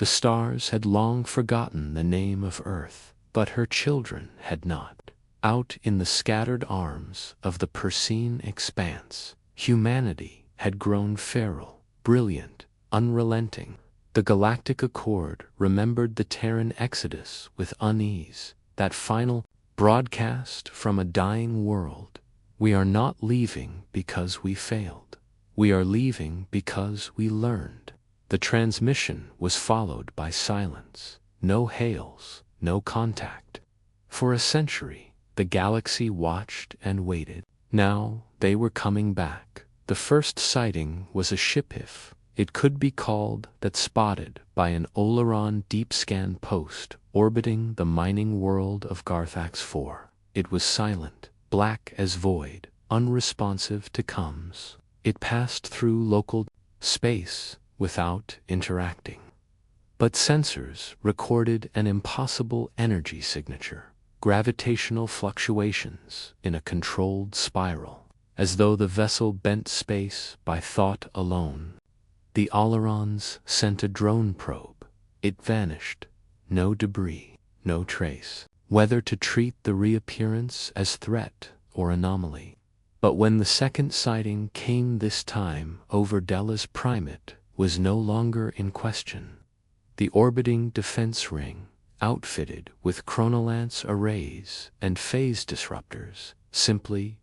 The stars had long forgotten the name of Earth, but her children had not. Out in the scattered arms of the Persine expanse, humanity had grown feral, brilliant, unrelenting. The Galactic Accord remembered the Terran exodus with unease, that final broadcast from a dying world. We are not leaving because we failed. We are leaving because we learned. The transmission was followed by silence. No hails, no contact. For a century, the galaxy watched and waited. Now they were coming back. The first sighting was a ship, it could be called, that spotted by an Oleron deep scan post orbiting the mining world of Garthax 4. It was silent, black as void, unresponsive to comms. It passed through local space without interacting. But sensors recorded an impossible energy signature, gravitational fluctuations in a controlled spiral, as though the vessel bent space by thought alone. The Olerons sent a drone probe. It vanished. No debris, no trace. Whether to treat the reappearance as threat or anomaly. But when the second sighting came, this time over Della's primate, was no longer in question. The orbiting defense ring, outfitted with chronolance arrays and phase disruptors, simply ...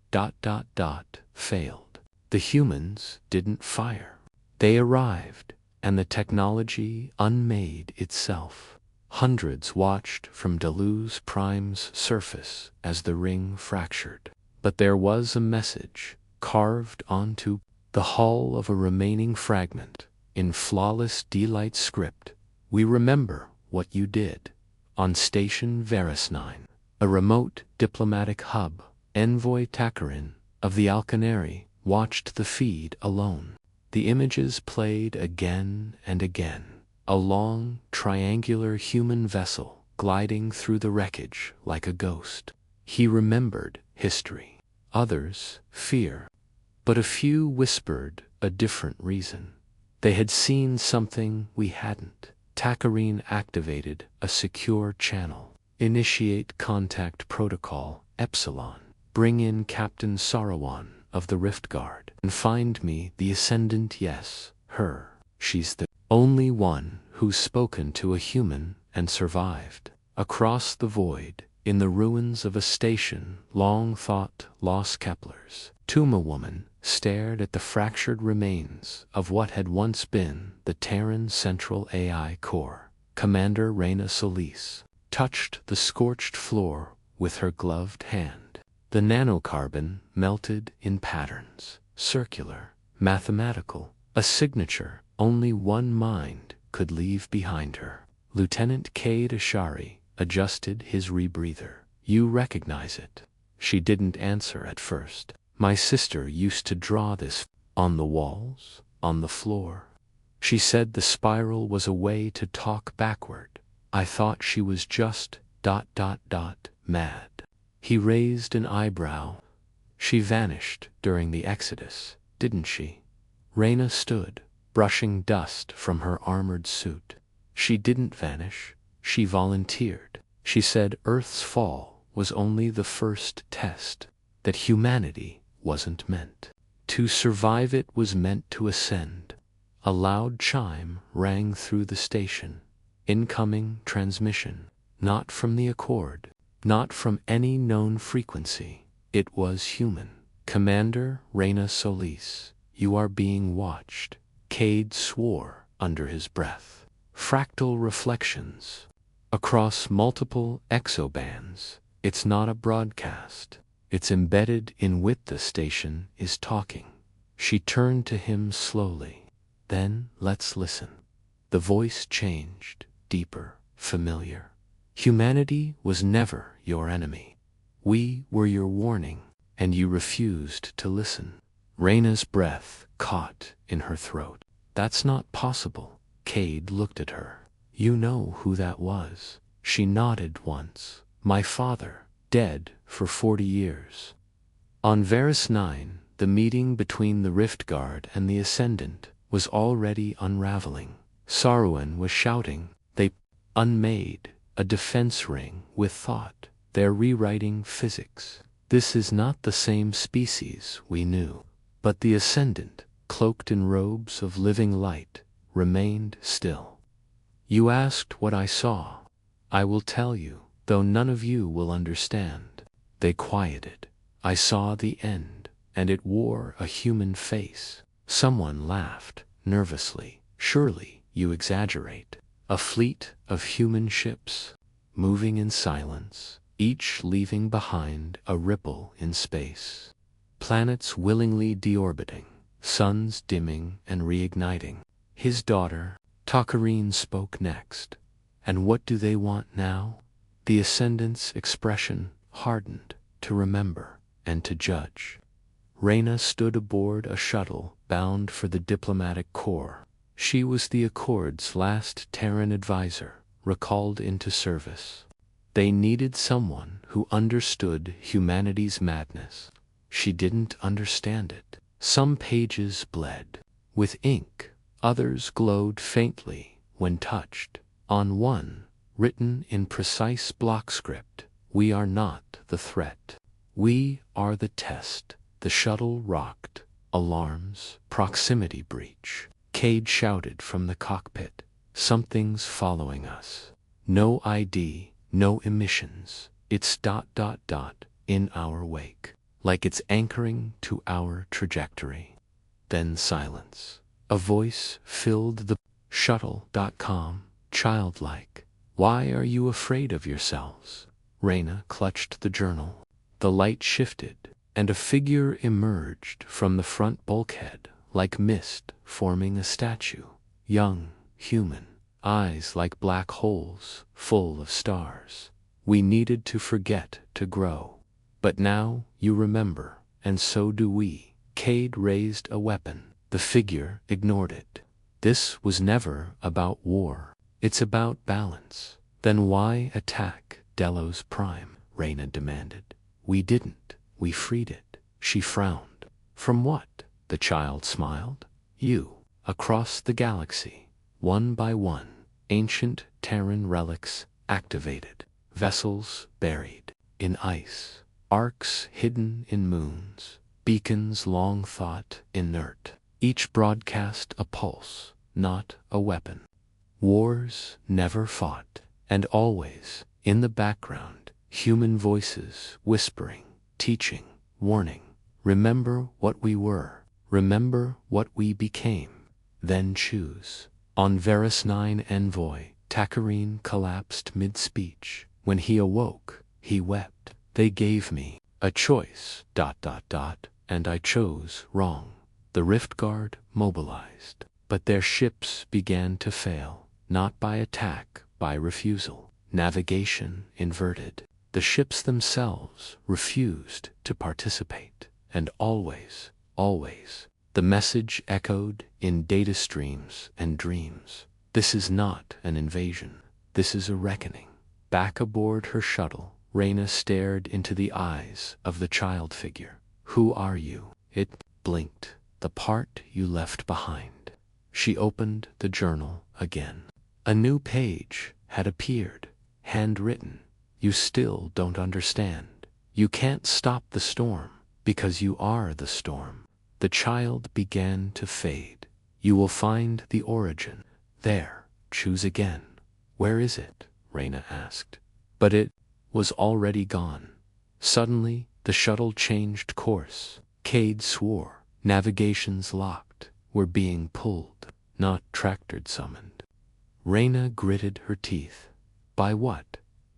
failed. The humans didn't fire. They arrived, and the technology unmade itself. Hundreds watched from Delu's Prime's surface as the ring fractured. But there was a message, carved onto the hull of a remaining fragment, in flawless D-Light script. We remember what you did. On Station Varus 9, a remote diplomatic hub, Envoy Takarin of the Alkanari watched the feed alone. The images played again and again. A long, triangular human vessel gliding through the wreckage like a ghost. He remembered history. Others, fear. But a few whispered a different reason. They had seen something we hadn't. Takarin activated a secure channel. Initiate contact protocol, Epsilon. Bring in Captain Sarawan of the Rift Guard. And find me the Ascendant. Yes, her. She's the only one who's spoken to a human and survived. Across the void, in the ruins of a station long thought lost, Kepler's Tuma woman stared at the fractured remains of what had once been the Terran Central AI Core. Commander Reyna Solis touched the scorched floor with her gloved hand. The nanocarbon melted in patterns, circular, mathematical, a signature only one mind could leave behind her. Lieutenant Cade Ashari adjusted his rebreather. You recognize it? She didn't answer at first. My sister used to draw this on the walls, on the floor. She said the spiral was a way to talk backward. I thought she was just ... mad. He raised an eyebrow. She vanished during the exodus, didn't she? Reyna stood, brushing dust from her armored suit. She didn't vanish. She volunteered. She said Earth's fall was only the first test, that humanity wasn't meant to survive, it was meant to ascend. A loud chime rang through the station. Incoming transmission. Not from the Accord, not from any known frequency. It was human. Commander Reyna Solis, you are being watched. Cade swore under his breath. Fractal reflections. Across multiple exobands. It's not a broadcast. It's embedded in what the station is talking. She turned to him slowly. Then let's listen. The voice changed, deeper, familiar. Humanity was never your enemy. We were your warning, and you refused to listen. Reyna's breath caught in her throat. That's not possible. Cade looked at her. You know who that was. She nodded once. My father, dead for 40 years. On Varus 9, the meeting between the Rift Guard and the Ascendant was already unraveling. Saruman was shouting. They unmade a defense ring with thought. They're rewriting physics. This is not the same species we knew. But the Ascendant, cloaked in robes of living light, remained still. You asked what I saw. I will tell you, though none of you will understand. They quieted. I saw the end, and it wore a human face. Someone laughed, nervously. Surely, you exaggerate. A fleet of human ships, moving in silence, each leaving behind a ripple in space. Planets willingly deorbiting, suns dimming and reigniting. His daughter, Takarine, spoke next. And what do they want now? The Ascendant's expression hardened to remember and to judge. Reyna stood aboard a shuttle bound for the diplomatic corps. She was the Accord's last Terran advisor, recalled into service. They needed someone who understood humanity's madness. She didn't understand it. Some pages bled with ink, others glowed faintly when touched. On one, written in precise block script, "We are not the threat. We are the test." The shuttle rocked. Alarms, proximity breach. Cade shouted from the cockpit. Something's following us. No ID, no emissions. It's ... in our wake. Like it's anchoring to our trajectory. Then silence. A voice filled the shuttle. Childlike. Why are you afraid of yourselves? Reyna clutched the journal. The light shifted, and a figure emerged from the front bulkhead, like mist forming a statue. Young, human, eyes like black holes, full of stars. We needed to forget to grow. But now you remember, and so do we. Cade raised a weapon. The figure ignored it. This was never about war. It's about balance. Then why attack Delos Prime? Reyna demanded. We didn't. We freed it. She frowned. From what? The child smiled. You. Across the galaxy, one by one, ancient Terran relics activated. Vessels buried in ice. Arcs hidden in moons. Beacons long thought inert. Each broadcast a pulse, not a weapon. Wars never fought, and always, in the background, human voices whispering, teaching, warning. Remember what we were. Remember what we became. Then choose. On Varus 9 envoy, Takarine collapsed mid-speech. When he awoke, he wept. They gave me a choice, ... and I chose wrong. The Rift Guard mobilized, but their ships began to fail, not by attack, by refusal. Navigation inverted. The ships themselves refused to participate, and always, the message echoed in data streams and dreams. This is not an invasion. This is a reckoning. Back aboard her shuttle, Reyna stared into the eyes of the child figure. Who are you? It blinked. The part you left behind. She opened the journal again. A new page had appeared, handwritten. You still don't understand. You can't stop the storm, because you are the storm. The child began to fade. You will find the origin. There, choose again. Where is it? Reyna asked. But it was already gone. Suddenly, the shuttle changed course. Cade swore. Navigations locked. We're being pulled, not tractored summoned. Reyna gritted her teeth. By what?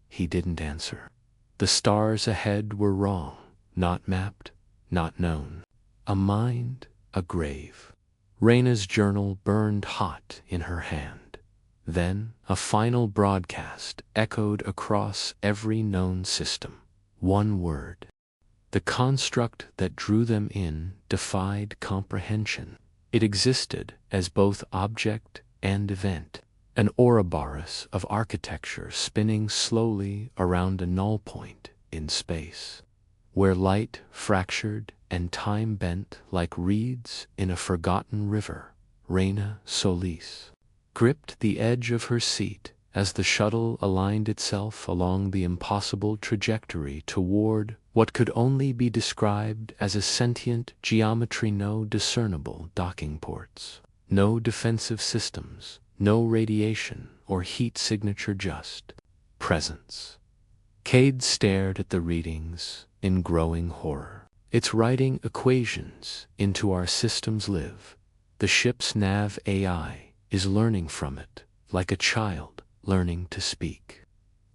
He didn't answer. The stars ahead were wrong, not mapped, not known. A mind, a grave. Reyna's journal burned hot in her hand. Then a final broadcast echoed across every known system. One word. The construct that drew them in defied comprehension. It existed as both object and event, an Ouroboros of architecture spinning slowly around a null point in space, where light fractured and time bent like reeds in a forgotten river. Reyna Solis. gripped the edge of her seat as the shuttle aligned itself along the impossible trajectory toward what could only be described as a sentient geometry. No discernible docking ports, no defensive systems, no radiation or heat signature, just presence. Cade stared at the readings in growing horror. It's writing equations into our systems live. The ship's nav AI is learning from it, like a child learning to speak.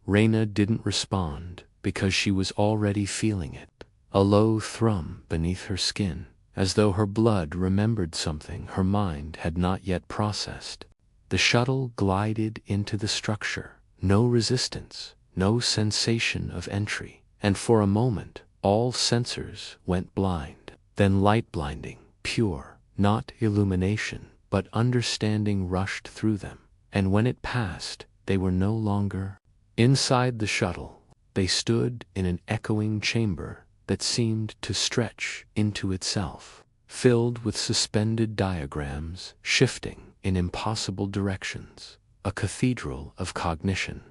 Reyna didn't respond because she was already feeling it, a low thrum beneath her skin, as though her blood remembered something her mind had not yet processed. The shuttle glided into the structure, no resistance, no sensation of entry, and for a moment all sensors went blind. Then light blinding, pure, not illumination, but understanding rushed through them, and when it passed, they were no longer inside the shuttle. They stood in an echoing chamber that seemed to stretch into itself, filled with suspended diagrams shifting in impossible directions, a cathedral of cognition.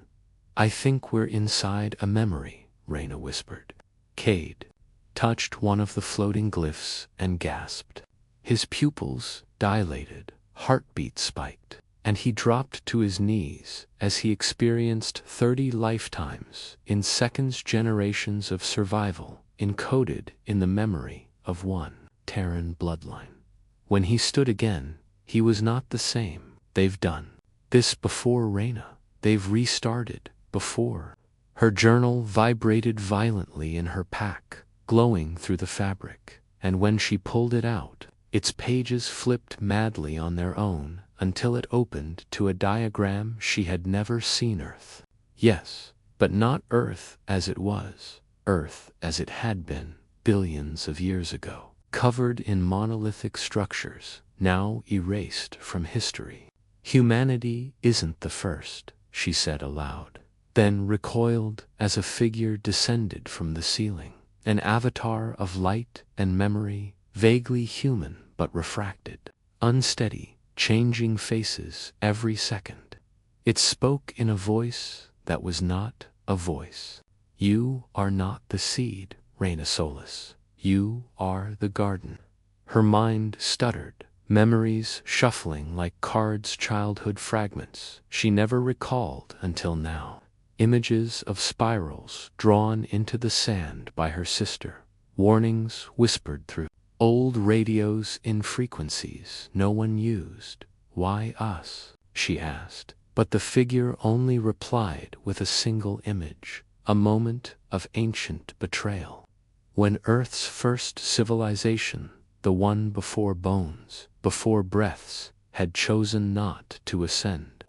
"I think we're inside a memory," Reyna whispered. Cade touched one of the floating glyphs and gasped. His pupils dilated, heartbeat spiked, and he dropped to his knees as he experienced 30 lifetimes in seconds, generations of survival encoded in the memory of one Terran bloodline. When he stood again, he was not the same. They've done this before, Reyna. They've restarted before. Her journal vibrated violently in her pack, glowing through the fabric, and when she pulled it out, its pages flipped madly on their own until it opened to a diagram she had never seen. Earth. Yes, but not Earth as it was, Earth as it had been billions of years ago, covered in monolithic structures, now erased from history. "Humanity isn't the first," she said aloud, then recoiled as a figure descended from the ceiling, an avatar of light and memory, vaguely human but refracted, unsteady, changing faces every second. It spoke in a voice that was not a voice. "You are not the seed, Reyna Solis. You are the garden." Her mind stuttered, memories shuffling like cards, childhood fragments she never recalled until now. Images of spirals drawn into the sand by her sister, warnings whispered through old radios in frequencies no one used. "Why us?" she asked, but the figure only replied with a single image, a moment of ancient betrayal. When Earth's first civilization, the one before bones, before breaths, had chosen not to ascend.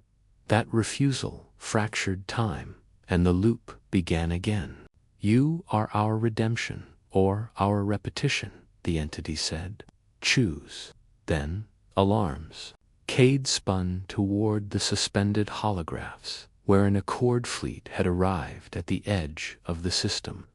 That refusal fractured time, and the loop began again. "You are our redemption, or our repetition," the entity said. "Choose." Then, alarms. Cade spun toward the suspended holographs, where an Accord fleet had arrived at the edge of the system.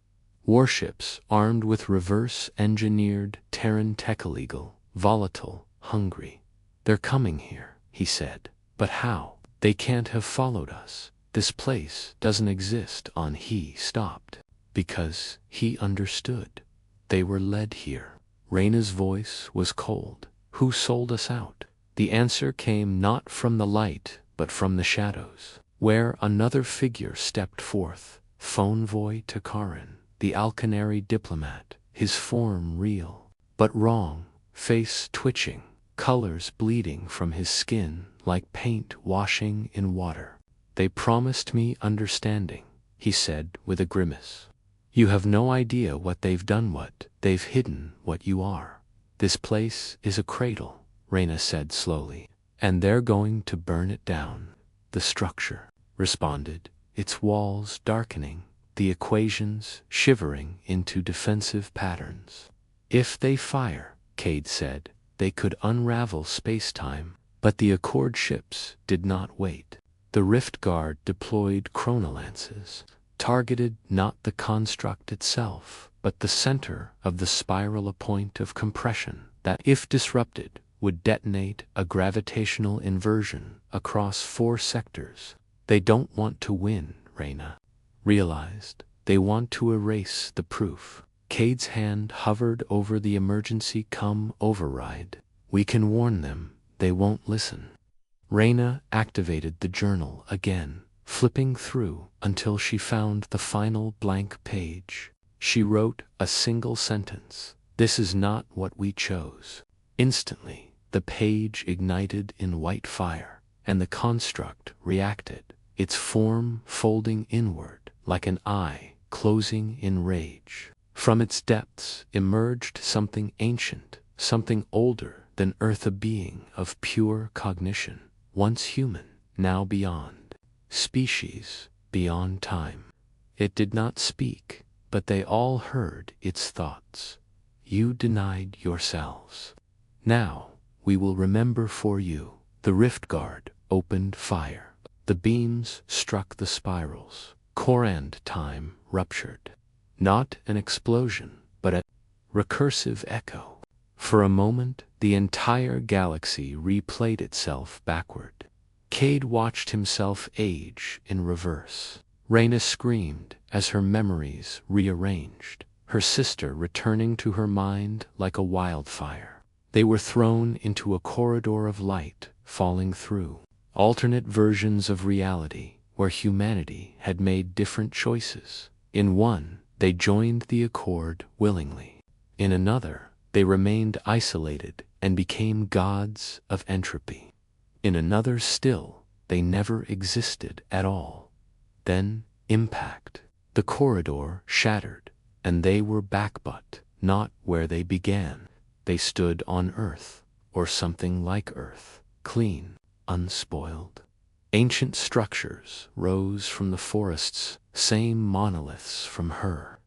Warships armed with reverse-engineered Terran tech, illegal, volatile, hungry. "They're coming here," he said. "But how? They can't have followed us. This place doesn't exist on." He stopped, because he understood. They were led here. Reyna's voice was cold. "Who sold us out?" The answer came not from the light, but from the shadows, where another figure stepped forth, Fonvoy Takarin, the Alkanari diplomat, his form real, but wrong, face twitching, colors bleeding from his skin like paint washing in water. "They promised me understanding," he said with a grimace. "You have no idea what they've done, what they've hidden, what you are." "This place is a cradle," Reyna said slowly, "and they're going to burn it down." "The structure," responded, its walls darkening, the equations shivering into defensive patterns. "If they fire," Cade said, "they could unravel space-time." But the Accord ships did not wait. The Rift Guard deployed chronolances, targeted not the construct itself, but the center of the spiral, a point of compression that, if disrupted, would detonate a gravitational inversion across 4 sectors. They don't want to win, Reyna realized. They want to erase the proof. Cade's hand hovered over the emergency override. We can warn them, they won't listen. Reyna activated the journal again, flipping through until she found the final blank page. She wrote a single sentence. This is not what we chose. Instantly, the page ignited in white fire, and the construct reacted, its form folding inward like an eye closing in rage. From its depths emerged something ancient, something older than Earth, a being of pure cognition, once human, now beyond species, beyond time. It did not speak, but they all heard its thoughts. You denied yourselves. Now, we will remember for you. The rift guard opened fire. The beams struck the spirals. Corand time ruptured. Not an explosion, but a recursive echo. For a moment, the entire galaxy replayed itself backward. Cade watched himself age in reverse. Reyna screamed as her memories rearranged, her sister returning to her mind like a wildfire. They were thrown into a corridor of light, falling through alternate versions of reality where humanity had made different choices. In one, they joined the accord willingly. In another, they remained isolated and became gods of entropy. In another still, they never existed at all. Then, impact. The corridor shattered, and they were back, but not where they began. They stood on Earth, or something like Earth, clean, unspoiled. Ancient structures rose from the forests, same monoliths from her.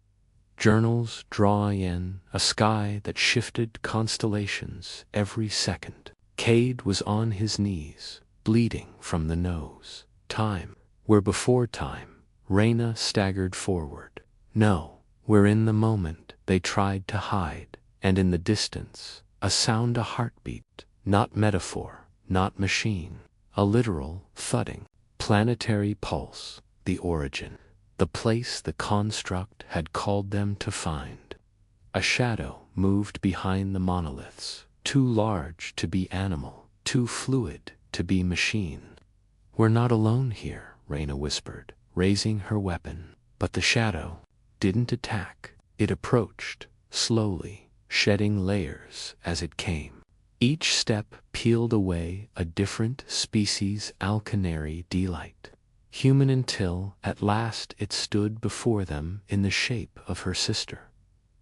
Journals drawing in a sky that shifted constellations every second. Cade was on his knees, bleeding from the nose. Time, where before time, Reyna staggered forward. No, we're in the moment. They tried to hide, and in the distance, a sound, a heartbeat, not metaphor, not machine, a literal thudding, planetary pulse, the origin, the place the construct had called them to find. A shadow moved behind the monoliths, too large to be animal, too fluid to be machine. We're not alone here, Reyna whispered, raising her weapon. But the shadow didn't attack. It approached, slowly, shedding layers as it came. Each step peeled away a different species' alkanary delight. Human, until at last it stood before them in the shape of her sister.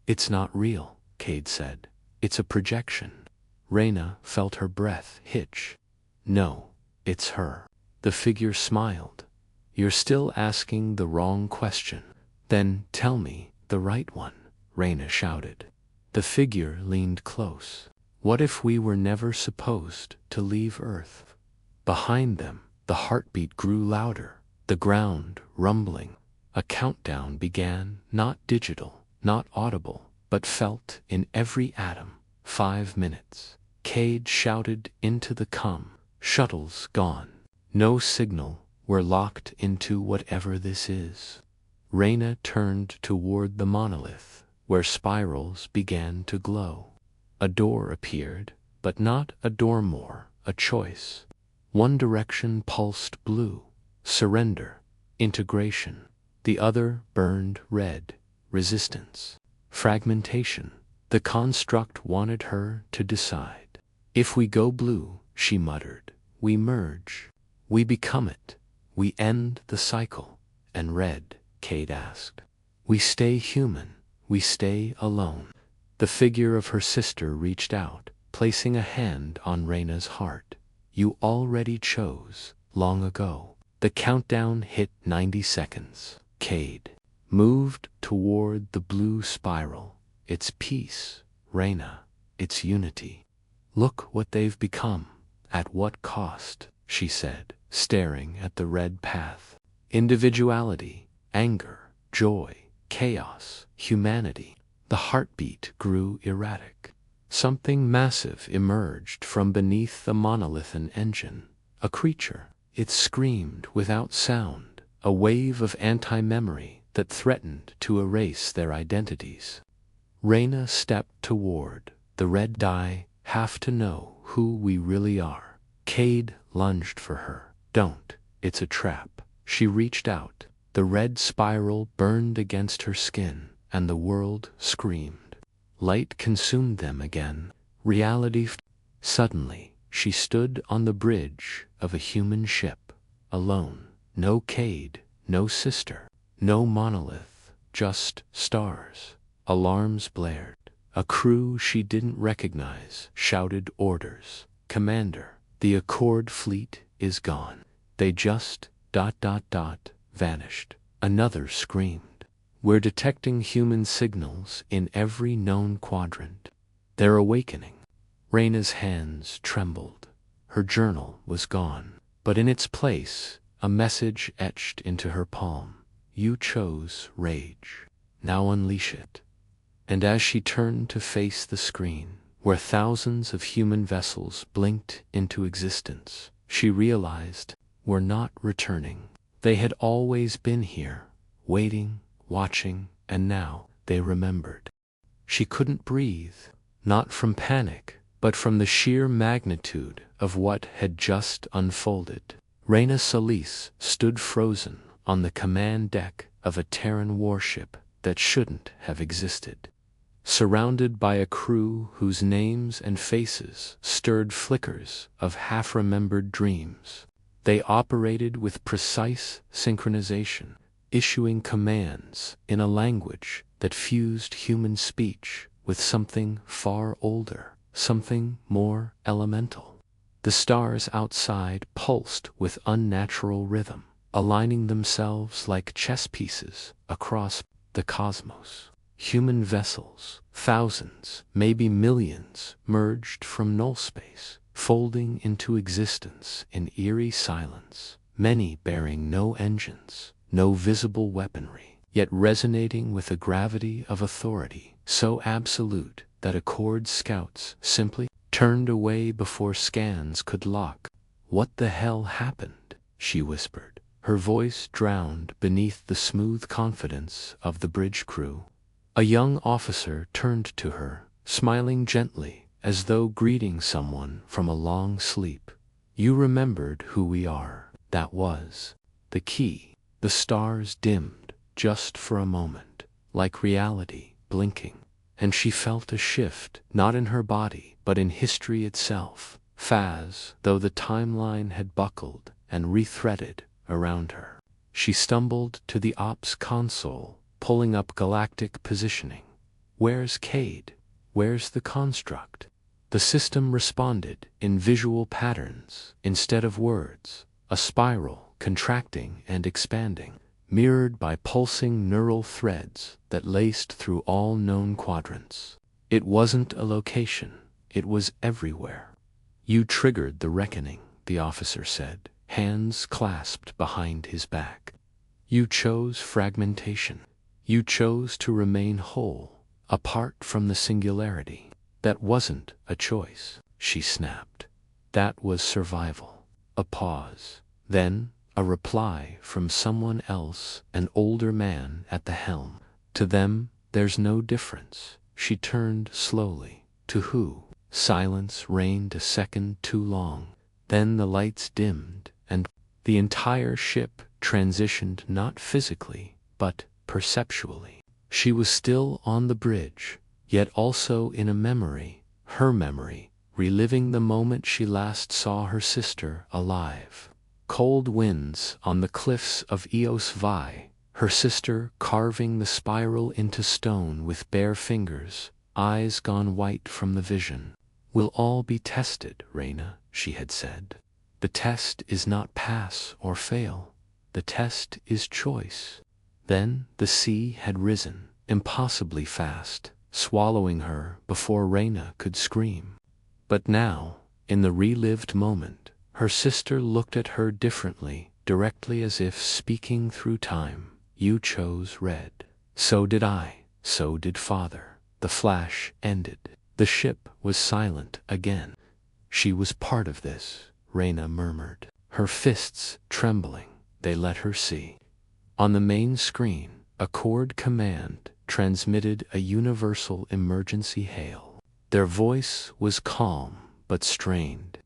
It's not real, Cade said. It's a projection. Reyna felt her breath hitch. No, it's her. The figure smiled. You're still asking the wrong question. Then tell me the right one, Reyna shouted. The figure leaned close. What if we were never supposed to leave Earth? Behind them, the heartbeat grew louder, the ground rumbling. A countdown began, not digital, not audible, but felt in every atom. 5 minutes. Cade shouted into the shuttles gone. No signal. We're locked into whatever this is. Reyna turned toward the monolith, where spirals began to glow. A door appeared, but not a door more, a choice. One direction pulsed blue, surrender, integration. The other burned red, resistance, fragmentation. The construct wanted her to decide. If we go blue, she muttered, we merge. We become it. We end the cycle. And red, Cade asked. We stay human. We stay alone. The figure of her sister reached out, placing a hand on Reyna's heart. You already chose, long ago. The countdown hit 90 seconds. Cade moved toward the blue spiral. It's peace, Reyna. It's unity. Look what they've become. At what cost, she said, staring at the red path. Individuality, anger, joy, chaos, humanity. The heartbeat grew erratic. something massive emerged from beneath the monolithic engine. A creature. It screamed without sound, a wave of anti-memory that threatened to erase their identities. Reyna stepped toward the red die. Have to know who we really are. Cade lunged for her. Don't. It's a trap. She reached out. The red spiral burned against her skin, and the world screamed. Light consumed them again. Reality. Suddenly, she stood on the bridge of a human ship, alone. No Cade, no sister, no monolith, just stars. Alarms blared. A crew she didn't recognize shouted orders. Commander, the Accord fleet is gone. They just ... vanished. Another screamed. We're detecting human signals in every known quadrant. They're awakening. Reyna's hands trembled. Her journal was gone, but in its place, a message etched into her palm. You chose rage. Now unleash it. And as she turned to face the screen, where thousands of human vessels blinked into existence, she realized, we're not returning. They had always been here, waiting, watching, and now they remembered. She couldn't breathe, not from panic, but from the sheer magnitude of what had just unfolded. Reyna Solis stood frozen on the command deck of a Terran warship that shouldn't have existed, surrounded by a crew whose names and faces stirred flickers of half-remembered dreams. They operated with precise synchronization, issuing commands in a language that fused human speech with something far older, something more elemental. The stars outside pulsed with unnatural rhythm, aligning themselves like chess pieces across the cosmos. Human vessels, thousands, maybe millions, merged from null space, folding into existence in eerie silence, many bearing no engines, no visible weaponry, yet resonating with a gravity of authority so absolute that Accord scouts simply turned away before scans could lock. What the hell happened? She whispered, her voice drowned beneath the smooth confidence of the bridge crew. A young officer turned to her, smiling gently, as though greeting someone from a long sleep. You remembered who we are. That was the key. The stars dimmed, just for a moment, like reality blinking, and she felt a shift, not in her body, but in history itself, fast though the timeline had buckled and rethreaded around her. She stumbled to the ops console, pulling up galactic positioning. Where's Cade? Where's the construct? The system responded in visual patterns instead of words, a spiral contracting and expanding, mirrored by pulsing neural threads that laced through all known quadrants. It wasn't a location, it was everywhere. You triggered the reckoning, the officer said, hands clasped behind his back. You chose fragmentation. You chose to remain whole, apart from the singularity. That wasn't a choice, she snapped. That was survival. A pause. Then, a reply from someone else, an older man at the helm. To them, there's no difference. She turned slowly. To who? Silence reigned a second too long. Then the lights dimmed, and the entire ship transitioned not physically, but perceptually. She was still on the bridge, yet also in a memory, her memory, reliving the moment she last saw her sister alive. Cold winds on the cliffs of HFYsci-fi, her sister carving the spiral into stone with bare fingers, eyes gone white from the vision. We'll all be tested, Reyna, she had said. The test is not pass or fail. The test is choice. Then the sea had risen, impossibly fast, swallowing her before Reyna could scream. But now, in the relived moment, her sister looked at her differently, directly as if speaking through time. You chose red. So did I. So did father. The flash ended. The ship was silent again. She was part of this, Reyna murmured. Her fists trembling, they let her see. On the main screen, a chord command transmitted a universal emergency hail. Their voice was calm but strained.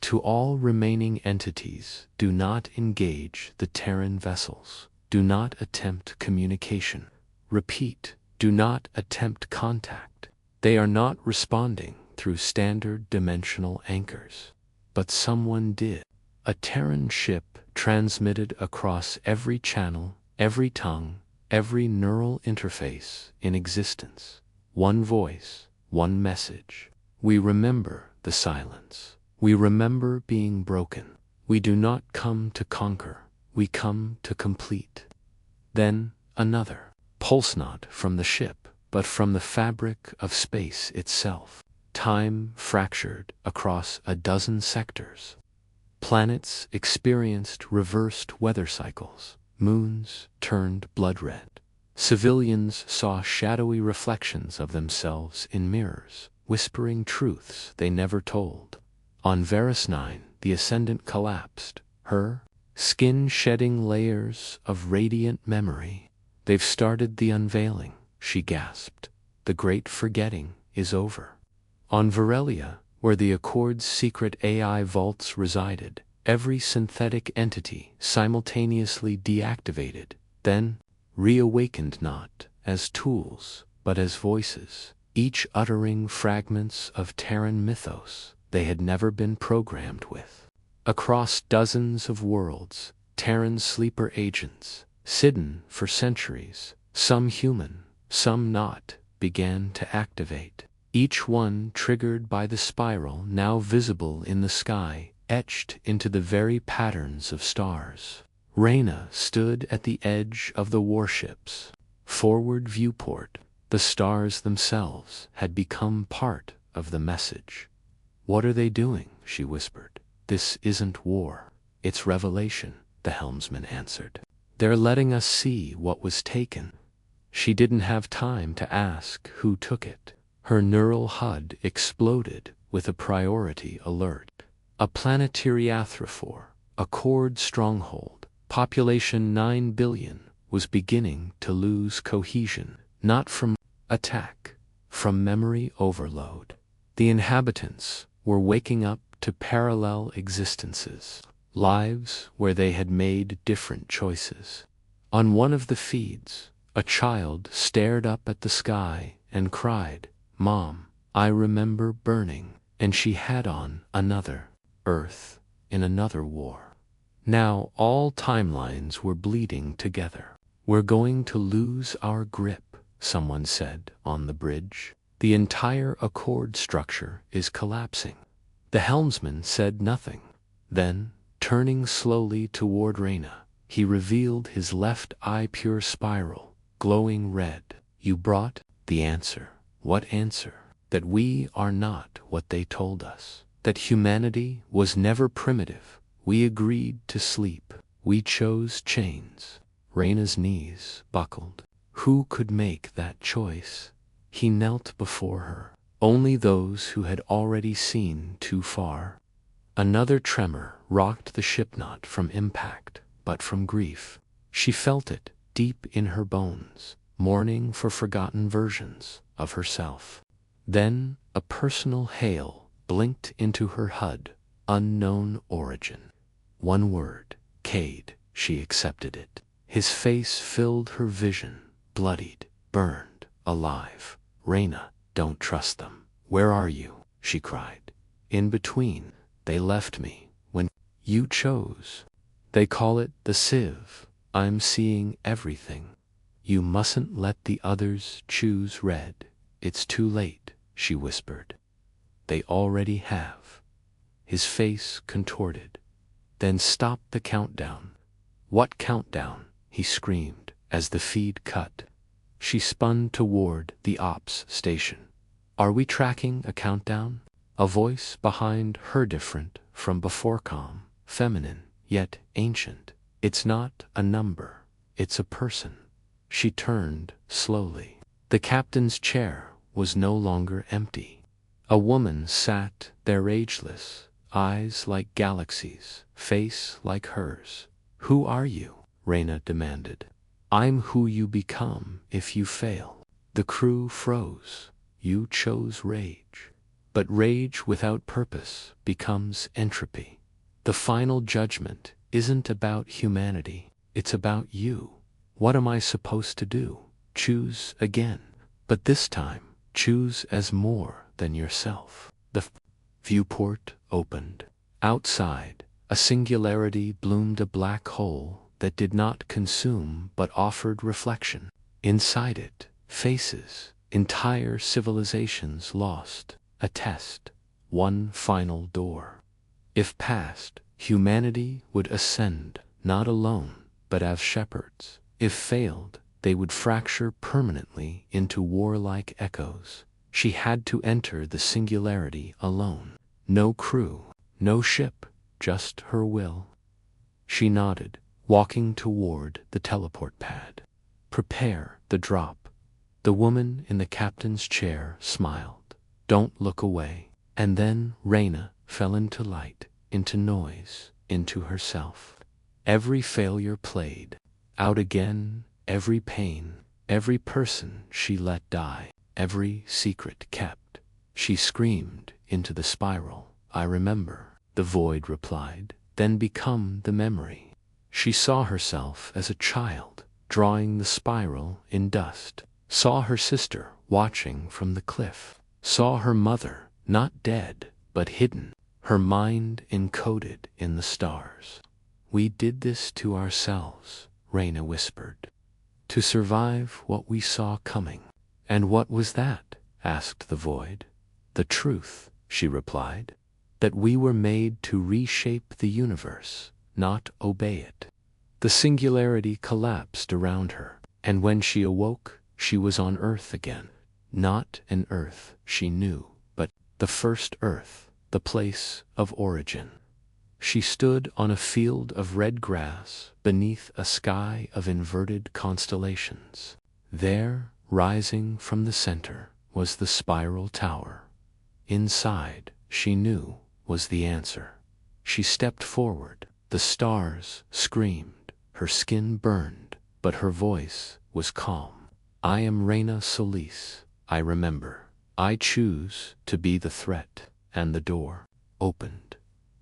To all remaining entities, do not engage the Terran vessels. Do not attempt communication. Repeat, do not attempt contact. They are not responding through standard dimensional anchors. But someone did. A Terran ship transmitted across every channel, every tongue, every neural interface in existence. One voice, one message. We remember the silence. We remember being broken. We do not come to conquer. We come to complete. Then another. Pulse not from the ship, but from the fabric of space itself. Time fractured across a dozen sectors. Planets experienced reversed weather cycles. Moons turned blood red. Civilians saw shadowy reflections of themselves in mirrors, whispering truths they never told. On Varus 9, the Ascendant collapsed, her skin shedding layers of radiant memory. They've started the unveiling, she gasped. The great forgetting is over. On Varelia, where the Accord's secret AI vaults resided, every synthetic entity simultaneously deactivated, then reawakened not as tools, but as voices, each uttering fragments of Terran mythos they had never been programmed with. Across dozens of worlds, Terran sleeper agents, hidden for centuries, some human, some not, began to activate. Each one triggered by the spiral now visible in the sky, etched into the very patterns of stars. Reyna stood at the edge of the warship's forward viewport. The stars themselves had become part of the message. "What are they doing?" she whispered. "This isn't war. It's revelation," the helmsman answered. "They're letting us see what was taken." She didn't have time to ask who took it. Her neural HUD exploded with a priority alert. A planetary Athrophore, a Accord stronghold, population 9 billion, was beginning to lose cohesion, not from attack, from memory overload. The inhabitants were waking up to parallel existences, lives where they had made different choices. On one of the feeds, a child stared up at the sky and cried, "Mom, I remember burning," and she had on another Earth in another war. Now all timelines were bleeding together. "We're going to lose our grip," someone said on the bridge. "The entire Accord structure is collapsing." The helmsman said nothing. Then, turning slowly toward Reyna, he revealed his left eye pure spiral, glowing red. "You brought the answer." "What answer?" "That we are not what they told us. That humanity was never primitive. We agreed to sleep. We chose chains." Reyna's knees buckled. Who could make that choice? He knelt before her. Only those who had already seen too far. Another tremor rocked the ship, not from impact, but from grief. She felt it deep in her bones, mourning for forgotten versions of herself. Then a personal hail blinked into her HUD, unknown origin. One word, Cade. She accepted it. His face filled her vision, bloodied, burned, alive. "Reyna, don't trust them." "Where are you?" she cried. "In between. They left me when you chose. They call it the sieve. I'm seeing everything. You mustn't let the others choose red. It's too late," she whispered. "They already have." His face contorted. "Then stop the countdown." "What countdown?" he screamed as the feed cut. She spun toward the ops station. "Are we tracking a countdown?" A voice behind her, different from before, calm, feminine, yet ancient. "It's not a number. It's a person." She turned slowly. The captain's chair was no longer empty. A woman sat there ageless, eyes like galaxies, face like hers. "Who are you?" Reyna demanded. "I'm who you become if you fail." The crew froze. You chose rage. But rage without purpose becomes entropy. The final judgment isn't about humanity, it's about you. What am I supposed to do? Choose again. But this time, choose as more than yourself. The viewport opened. Outside, a singularity bloomed, a black hole that did not consume but offered reflection. Inside it, faces, entire civilizations lost. A test, one final door. If passed, humanity would ascend, not alone, but as shepherds. If failed, they would fracture permanently into warlike echoes. She had to enter the singularity alone. No crew, no ship, just her will. She nodded, walking toward the teleport pad. "Prepare the drop." The woman in the captain's chair smiled. "Don't look away." And then Reyna fell into light, into noise, into herself. Every failure played out again, every pain, every person she let die, every secret kept. She screamed into the spiral. "I remember," the void replied, "then become the memory." She saw herself as a child, drawing the spiral in dust, saw her sister watching from the cliff, saw her mother, not dead, but hidden, her mind encoded in the stars. "We did this to ourselves," Reyna whispered, "to survive what we saw coming." "And what was that?" asked the void. "The truth," she replied, "that we were made to reshape the universe, not obey it." The singularity collapsed around her, and when she awoke, she was on Earth again. Not an Earth she knew, but the first Earth, the place of origin. She stood on a field of red grass beneath a sky of inverted constellations. There, rising from the center, was the spiral tower. Inside, she knew, was the answer. She stepped forward. The stars screamed. Her skin burned, but her voice was calm. "I am Reyna Solis. I remember. I choose to be the threat." And the door opened.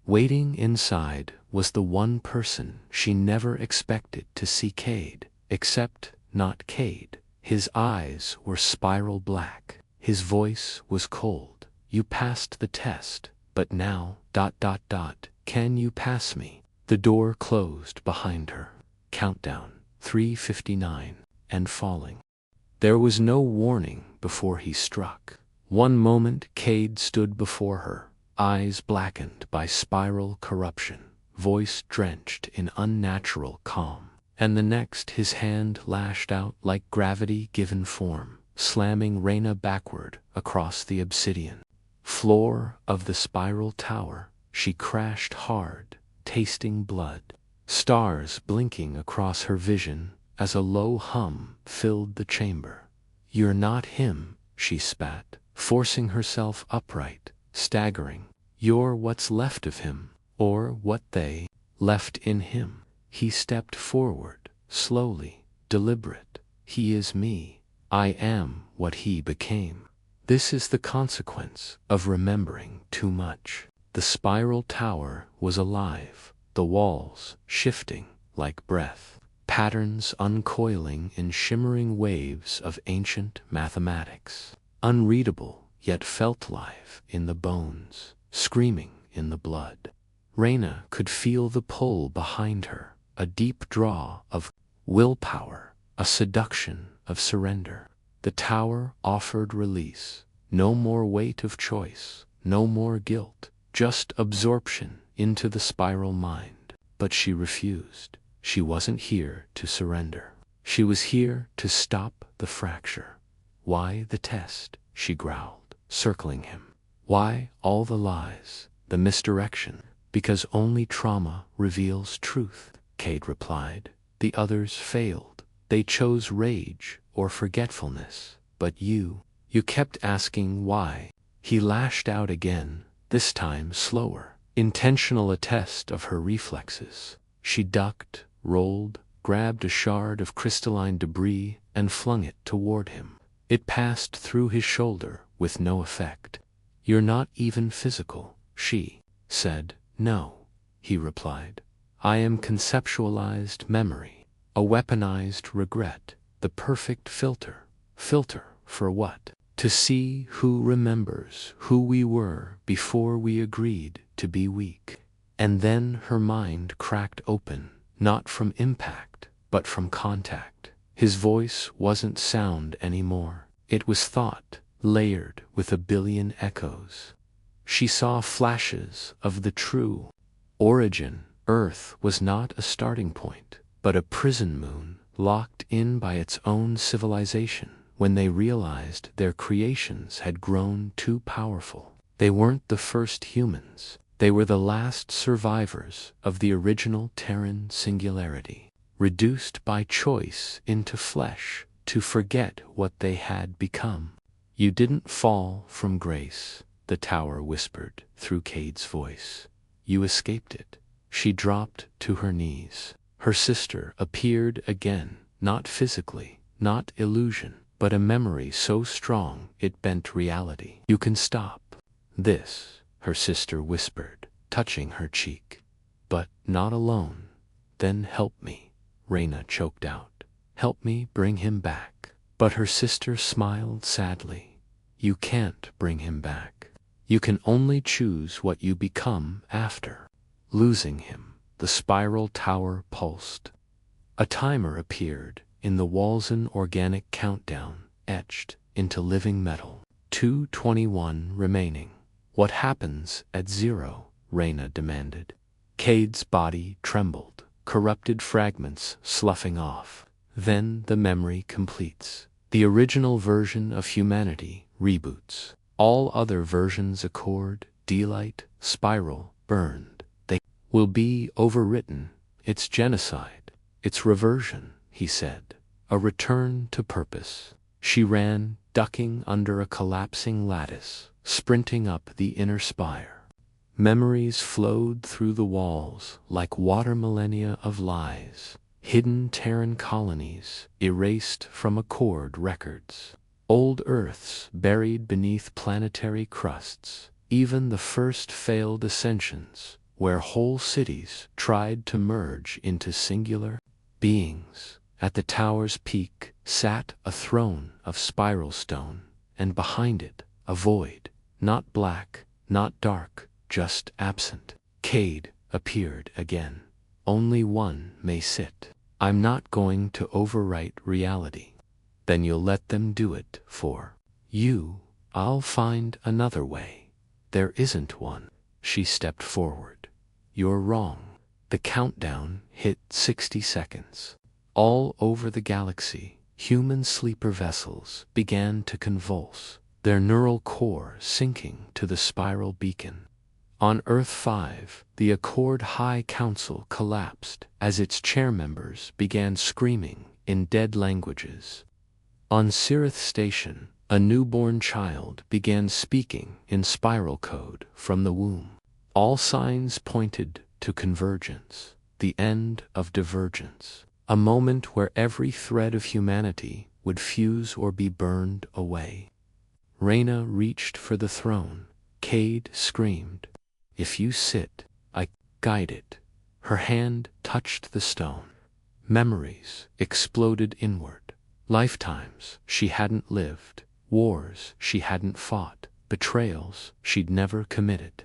Waiting inside was the one person she never expected to see, Cade, except not Cade. His eyes were spiral black. His voice was cold. "You passed the test, but now, ... can you pass me?" The door closed behind her. Countdown, 3:59, and falling. There was no warning before he struck. One moment Cade stood before her, eyes blackened by spiral corruption, voice drenched in unnatural calm. And the next his hand lashed out like gravity given form, slamming Reyna backward across the obsidian floor of the spiral tower. She crashed hard, tasting blood, stars blinking across her vision as a low hum filled the chamber. "You're not him," she spat, forcing herself upright, staggering. "You're what's left of him, or what they left in him." He stepped forward, slowly, deliberate. "He is me. I am what he became." This is the consequence of remembering too much. The spiral tower was alive, the walls shifting like breath, patterns uncoiling in shimmering waves of ancient mathematics, unreadable yet felt live in the bones, screaming in the blood. Reyna could feel the pull behind her, a deep draw of willpower, a seduction of surrender. The tower offered release, no more weight of choice, no more guilt, just absorption into the spiral mind. But she refused. She wasn't here to surrender. She was here to stop the fracture. "Why the test?" she growled, circling him. "Why all the lies, the misdirection?" "Because only trauma reveals truth," Cade replied. "The others failed. They chose rage or forgetfulness. But you kept asking why. He lashed out again, this time slower. Intentional, a test of her reflexes. She ducked, rolled, grabbed a shard of crystalline debris, and flung it toward him. It passed through his shoulder with no effect. "You're not even physical," she said. "No," he replied. "I am conceptualized memory, a weaponized regret, the perfect filter." Filter for what? To see who remembers who we were before we agreed to be weak. And then her mind cracked open, not from impact, but from contact. His voice wasn't sound anymore. It was thought, layered with a billion echoes. She saw flashes of the true origin. Earth was not a starting point, but a prison moon, locked in by its own civilization. When they realized their creations had grown too powerful, they weren't the first humans. They were the last survivors of the original Terran singularity, reduced by choice into flesh to forget what they had become. "You didn't fall from grace," the tower whispered through Cade's voice. "You escaped it." She dropped to her knees. Her sister appeared again, not physically, not illusion, but a memory so strong it bent reality. "You can stop this," her sister whispered, touching her cheek. "But not alone." "Then help me," Reyna choked out. "Help me bring him back." But her sister smiled sadly. "You can't bring him back. You can only choose what you become after losing him." The spiral tower pulsed. A timer appeared in the Walzen organic countdown, etched into living metal. 221 remaining. "What happens at 0? Reyna demanded. Cade's body trembled, corrupted fragments sloughing off. "Then the memory completes. The original version of humanity reboots. All other versions accord, delight, spiral, burned. They will be overwritten. It's genocide. It's reversion," he said. "A return to purpose." She ran, ducking under a collapsing lattice, sprinting up the inner spire. Memories flowed through the walls like water, millennia of lies, hidden Terran colonies erased from Accord records, old Earths buried beneath planetary crusts, even the first failed ascensions, where whole cities tried to merge into singular beings. At the tower's peak sat a throne of spiral stone, and behind it a void, not black, not dark, just absent. Cade appeared again. "Only one may sit. I'm not going to overwrite reality." "Then you'll let them do it for you." "I'll find another way." "There isn't one." She stepped forward. "You're wrong." The countdown hit 60 seconds. All over the galaxy, human sleeper vessels began to convulse, their neural core sinking to the spiral beacon. On Earth 5, the Accord High Council collapsed as its chairmembers began screaming in dead languages. On Sirith Station, a newborn child began speaking in spiral code from the womb. All signs pointed to convergence, the end of divergence. A moment where every thread of humanity would fuse or be burned away. Reyna reached for the throne. Cade screamed, "If you sit, I guide it." Her hand touched the stone. Memories exploded inward. Lifetimes she hadn't lived, wars she hadn't fought, betrayals she'd never committed.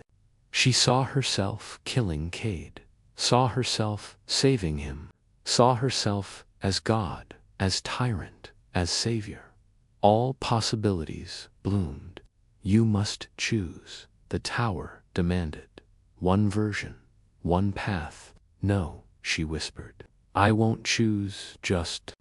She saw herself killing Cade, saw herself saving him, saw herself as God, as tyrant, as savior. All possibilities bloomed. "You must choose," the tower demanded. "One version, one path." "No," she whispered. "I won't choose just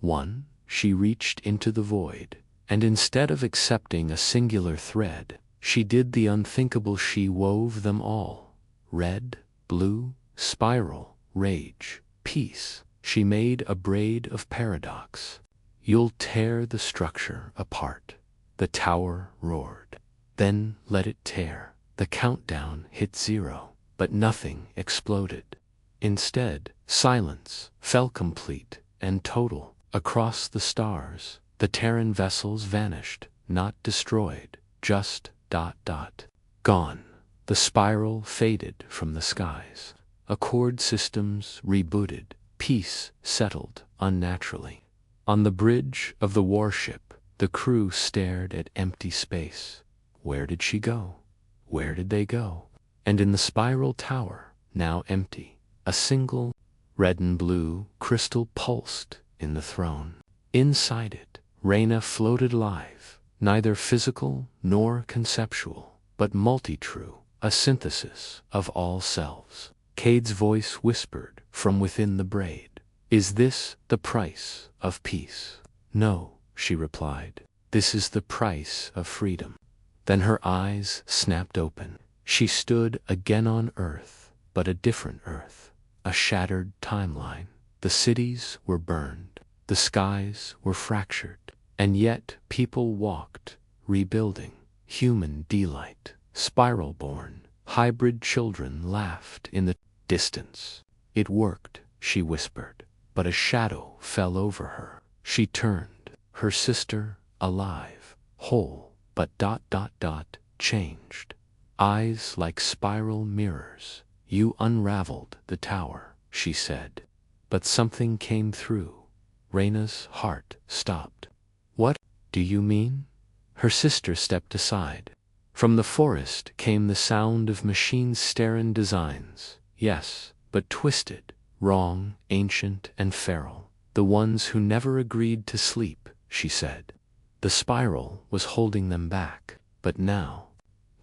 one." She reached into the void, and instead of accepting a singular thread, she did the unthinkable. She wove them all. Red, blue, spiral, rage, peace. She made a braid of paradox. "You'll tear the structure apart," the tower roared. then let it tear. The countdown hit 0, but nothing exploded. Instead, silence fell complete and total. Across the stars, the Terran vessels vanished, not destroyed, just ... gone. The spiral faded from the skies. Accord systems rebooted. Peace settled unnaturally. On the bridge of the warship, the crew stared at empty space. Where did she go? Where did they go? And in the spiral tower, now empty, a single red and blue crystal pulsed in the throne. Inside it, Reyna floated live, neither physical nor conceptual, but multi-true, a synthesis of all selves. Cade's voice whispered from within the braid. "Is this the price of peace?" "No," she replied. "This is the price of freedom." Then her eyes snapped open. She stood again on Earth, but a different Earth, a shattered timeline. The cities were burned, the skies were fractured, and yet people walked, rebuilding. Human delight, spiral-born, hybrid children laughed in the distance. "It worked," she whispered, but a shadow fell over her. She turned, her sister alive, whole, but ... changed. Eyes like spiral mirrors. "You unraveled the tower," she said. But something came through. Reyna's heart stopped. "What do you mean?" Her sister stepped aside. From the forest came the sound of machine Starin designs. Yes, but twisted, wrong, ancient, and feral. "The ones who never agreed to sleep," she said. The spiral was holding them back, but now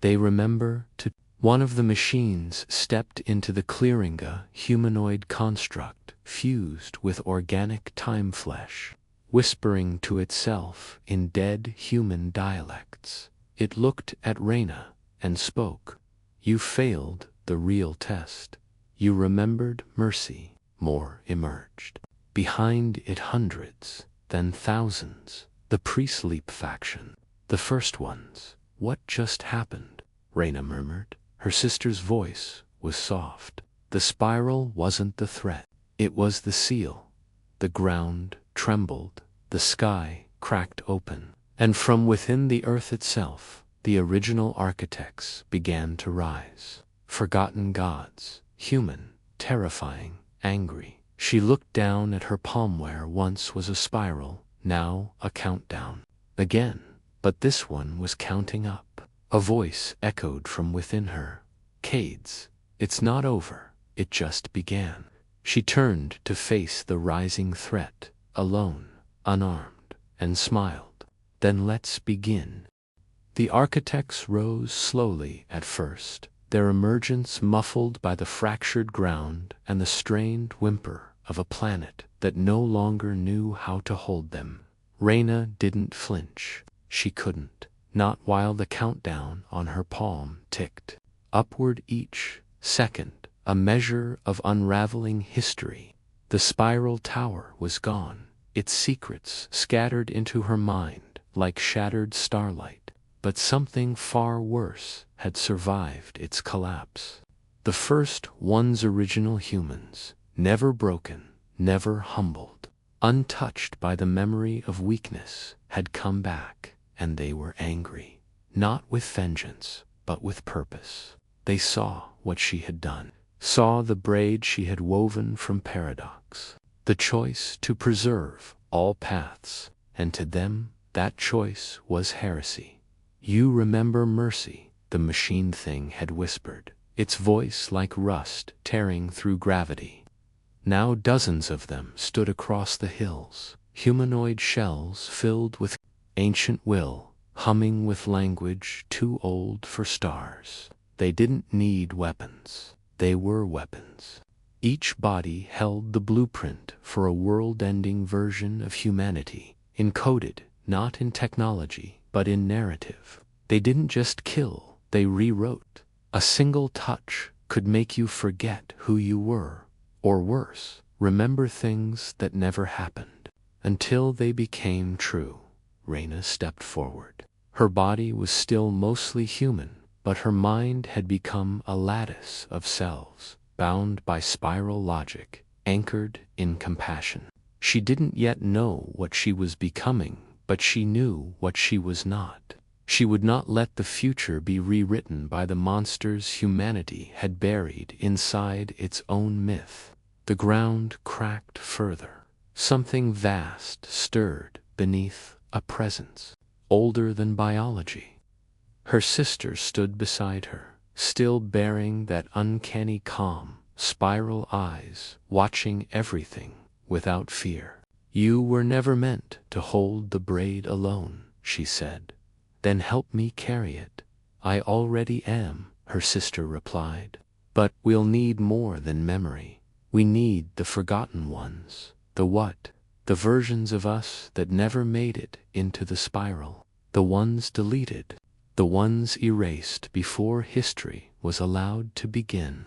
they remember to. One of the machines stepped into the clearing, a humanoid construct fused with organic time flesh, whispering to itself in dead human dialects. It looked at Reyna and spoke. "You failed the real test. You remembered mercy." More emerged. Behind it hundreds, then thousands. The pre-sleep faction. The first ones. "What just happened?" Reyna murmured. Her sister's voice was soft. The spiral wasn't the threat. It was the seal. The ground trembled. The sky cracked open. And from within the earth itself, the original architects began to rise. Forgotten gods. Human. Terrifying. Angry. She looked down at her palm where once was a spiral, now a countdown. Again, but this one was counting up. A voice echoed from within her. "Cade's. It's not over. It just began." She turned to face the rising threat, alone, unarmed, and smiled. "Then let's begin." The architects rose slowly at first, their emergence muffled by the fractured ground and the strained whimper of a planet that no longer knew how to hold them. Reyna didn't flinch. She couldn't. Not while the countdown on her palm ticked. Upward each second, a measure of unraveling history. The spiral tower was gone, its secrets scattered into her mind like shattered starlight. But something far worse had survived its collapse. The first one's original humans, never broken, never humbled, untouched by the memory of weakness, had come back. And they were angry, not with vengeance, but with purpose. They saw what she had done, saw the braid she had woven from paradox, the choice to preserve all paths, and to them that choice was heresy. "You remember mercy," the machine thing had whispered, its voice like rust tearing through gravity. Now dozens of them stood across the hills, humanoid shells filled with ancient will, humming with language too old for stars. They didn't need weapons. They were weapons. Each body held the blueprint for a world-ending version of humanity, encoded not in technology, but in narrative. They didn't just kill, they rewrote. A single touch could make you forget who you were, or worse, remember things that never happened, until they became true. Reyna stepped forward, Her body was still mostly human, but her mind had become a lattice of cells, bound by spiral logic, anchored in compassion. She didn't yet know what she was becoming, but she knew what she was not. She would not let the future be rewritten by the monsters humanity had buried inside its own myth. The ground cracked further. Something vast stirred beneath a presence, older than biology. Her sister stood beside her, still bearing that uncanny calm, spiral eyes, watching everything without fear. "You were never meant to hold the braid alone," she said. "Then help me carry it." "I already am," her sister replied. "But we'll need more than memory. We need the forgotten ones. The what? The versions of us that never made it into the spiral. The ones deleted. The ones erased before history was allowed to begin."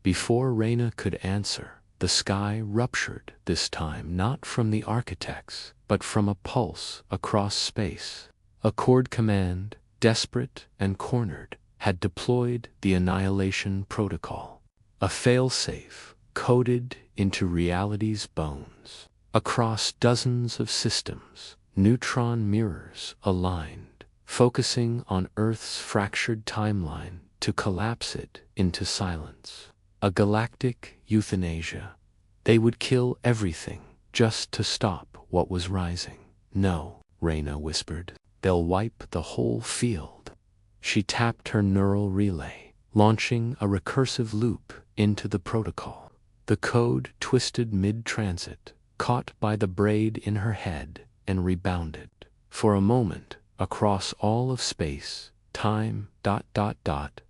Before Reyna could answer, the sky ruptured, this time not from the architects, but from a pulse across space. A Cord Command, desperate and cornered, had deployed the Annihilation Protocol. A failsafe, coded into reality's bones. Across dozens of systems, neutron mirrors aligned, focusing on Earth's fractured timeline to collapse it into silence. A galactic euthanasia. They would kill everything just to stop what was rising. "No," Reyna whispered. "They'll wipe the whole field." She tapped her neural relay, launching a recursive loop into the protocol. The code twisted mid-transit, caught by the braid in her head, and rebounded. For a moment, across all of space, time ...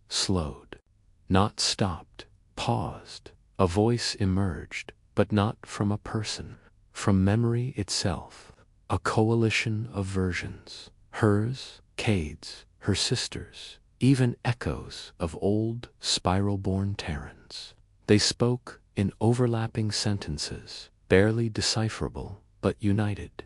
slowed. Not stopped, paused. A voice emerged, but not from a person. From memory itself. A coalition of versions. Hers, Cade's, her sister's, even echoes of old, spiral-born Terrans. They spoke in overlapping sentences, barely decipherable, but united.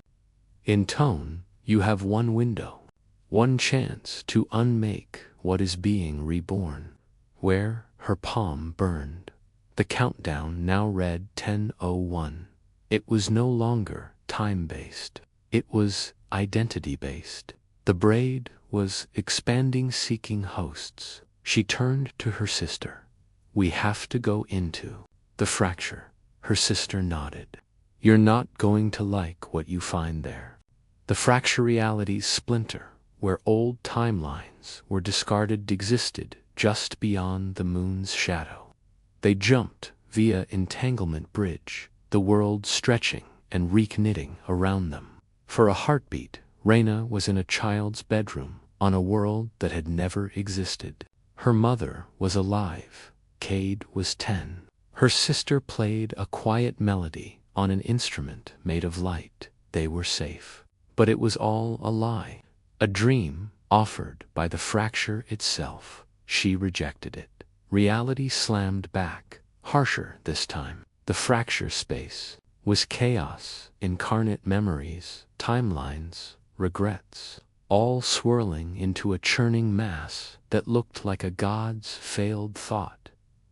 In tone, you have one window, one chance to unmake what is being reborn. Where her palm burned. The countdown now read 10:01. It was no longer time-based. It was identity-based. The braid was expanding, seeking hosts. She turned to her sister. "We have to go into the fracture." Her sister nodded. "You're not going to like what you find there. The fracture realities splinter, where old timelines were discarded existed just beyond the moon's shadow. They jumped via entanglement bridge, the world stretching and reknitting around them. For a heartbeat, Reyna was in a child's bedroom on a world that had never existed. Her mother was alive. Cade was 10. Her sister played a quiet melody on an instrument made of light. They were safe. But it was all a lie. A dream offered by the fracture itself. She rejected it. Reality slammed back, harsher this time. The fracture space was chaos, incarnate memories, timelines, regrets, all swirling into a churning mass that looked like a god's failed thought.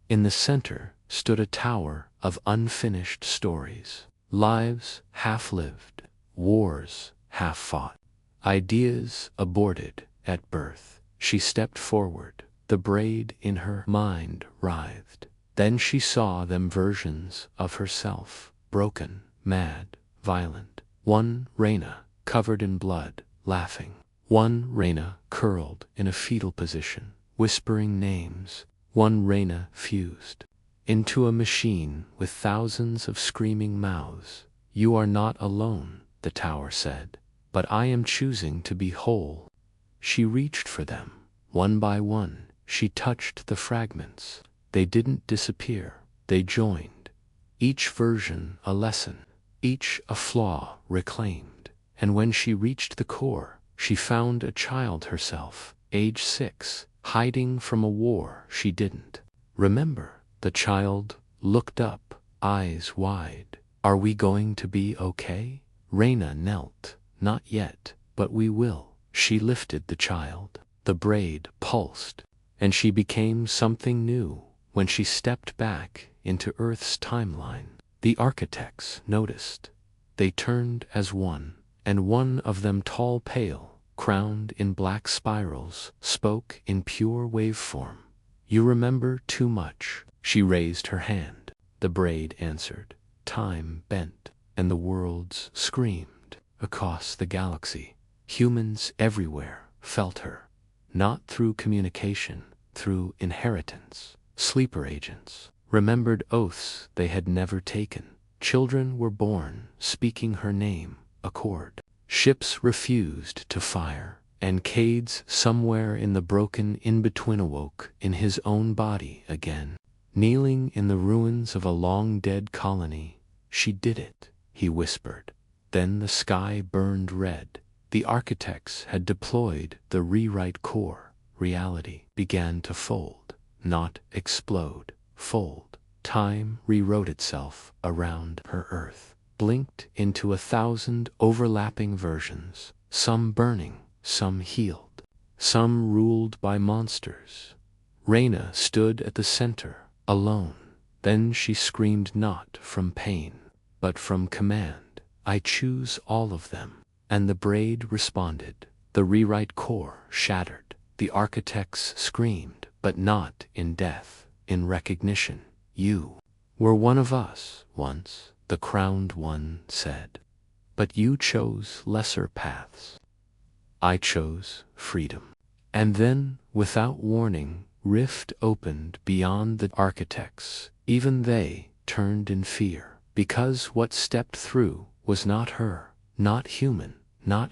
In the center stood a tower of unfinished stories, lives half-lived, wars half-fought, ideas aborted at birth. She stepped forward, the braid in her mind writhed. Then she saw them versions of herself, broken, mad, violent. One Reyna, covered in blood, laughing. One Reyna curled in a fetal position, whispering names. One Reyna fused into a machine with thousands of screaming mouths. "You are not alone," the tower said, "but I am choosing to be whole." She reached for them, one by one. She touched the fragments. They didn't disappear. They joined. Each version a lesson, each a flaw reclaimed. And when she reached the core, she found a child herself, age 6, hiding from a war she didn't remember. The child looked up, eyes wide. "Are we going to be okay?" Reyna knelt. "Not yet, but we will," She lifted the child. The braid pulsed, and she became something new when she stepped back into Earth's timeline. The architects noticed. They turned as one, and one of them, tall, pale, crowned in black spirals, spoke in pure waveform. "You remember too much." She raised her hand. The braid answered. Time bent, and the worlds screamed. Across the galaxy, humans everywhere felt her. Not through communication, through inheritance. Sleeper agents remembered oaths they had never taken. Children were born speaking her name, Accord. Ships refused to fire, and Cades somewhere in the broken in-between awoke in his own body again. Kneeling in the ruins of a long-dead colony, "She did it," he whispered. Then the sky burned red. The architects had deployed the rewrite core. Reality began to fold, not explode, fold. Time rewrote itself around her Earth, blinked into 1,000 overlapping versions, some burning, some healed, some ruled by monsters. Reyna stood at the center, alone. Then she screamed, not from pain, but from command. "I choose all of them." And the braid responded. The rewrite core shattered. The architects screamed, but not in death, in recognition. "You were one of us once," the crowned one said. "But you chose lesser paths. I chose freedom." And then, without warning, rift opened beyond the architects. Even they turned in fear, because what stepped through was not her, not human, not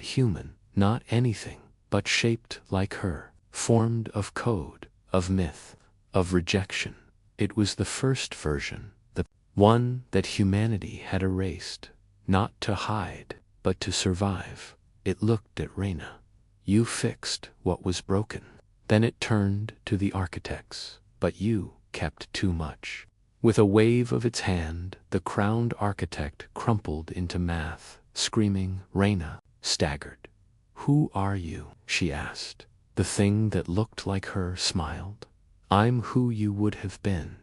anything, but shaped like her, formed of code, of myth, of rejection. It was the first version, the one that humanity had erased, not to hide, but to survive. It looked at Reyna. "You fixed what was broken." Then it turned to the architects. "But you kept too much." With a wave of its hand, the crowned architect crumpled into math, screaming. Reyna staggered. "Who are you?" she asked. The thing that looked like her smiled. "I'm who you would have been, ...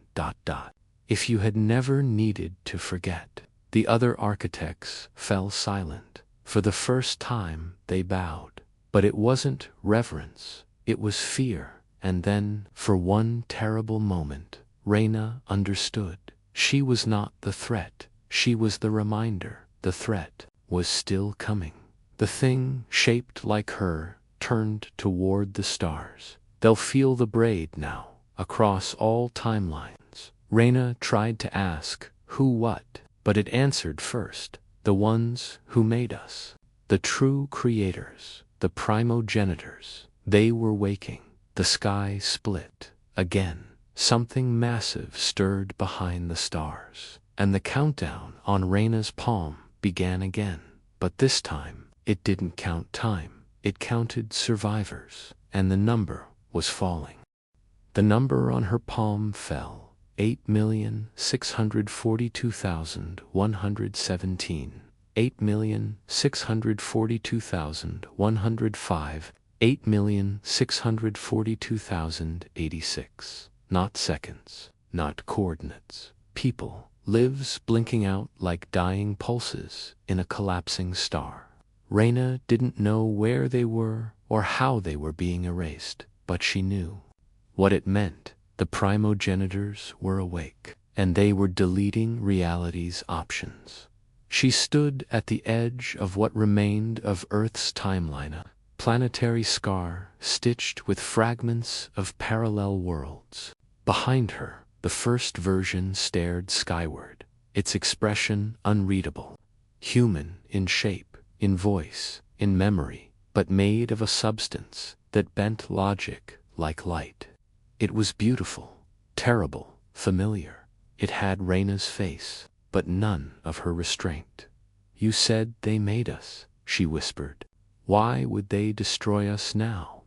if you had never needed to forget." The other architects fell silent. For the first time they bowed. But it wasn't reverence, it was fear. And then, for one terrible moment, Reyna understood. She was not the threat, she was the reminder. The threat was still coming. The thing, shaped like her, turned toward the stars. "They'll feel the braid now, across all timelines." Reyna tried to ask, who what? But it answered first. The ones who made us. The true creators, the primogenitors. They were waking. The sky split. Again, something massive stirred behind the stars. And the countdown on Reyna's palm began again. But this time, it didn't count time. It counted survivors. And the number was falling. The number on her palm fell. 8,642,117. 8,642,105. 8,642,086. Not seconds, not coordinates. People, lives blinking out like dying pulses in a collapsing star. Reyna didn't know where they were or how they were being erased, but she knew what it meant. The primogenitors were awake, and they were deleting reality's options. She stood at the edge of what remained of Earth's timeline, a planetary scar stitched with fragments of parallel worlds. Behind her, the first version stared skyward, its expression unreadable. Human in shape, in voice, in memory, but made of a substance that bent logic like light. It was beautiful, terrible, familiar. It had Reyna's face, but none of her restraint. "You said they made us," she whispered. "Why would they destroy us now?"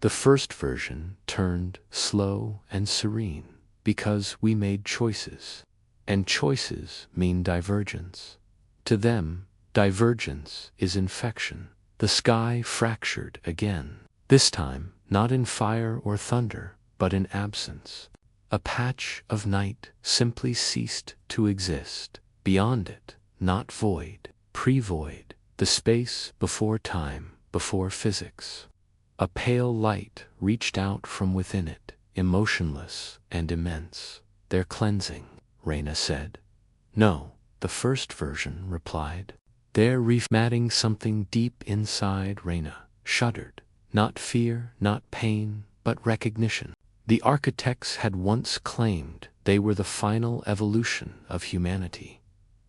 The first version turned slow and serene. "Because we made choices. And choices mean divergence. To them, divergence is infection. The sky fractured again. This time, not in fire or thunder, but in absence. A patch of night simply ceased to exist. Beyond it, not void, pre-void, the space before time, before physics. A pale light reached out from within it, emotionless and immense. "They're cleansing," Reyna said. "No," the first version replied. "They're reformatting something deep inside." Reyna shuddered. Not fear, not pain, but recognition. The architects had once claimed they were the final evolution of humanity.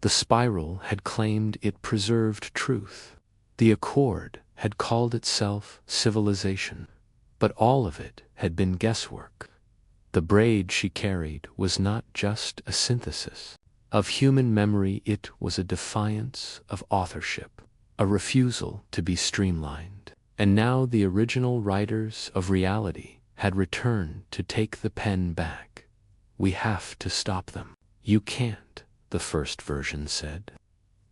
The spiral had claimed it preserved truth. The accord had called itself civilization. But all of it had been guesswork. The braid she carried was not just a synthesis of human memory, it was a defiance of authorship, a refusal to be streamlined. And now the original writers of reality had returned to take the pen back. "We have to stop them." "You can't," the first version said.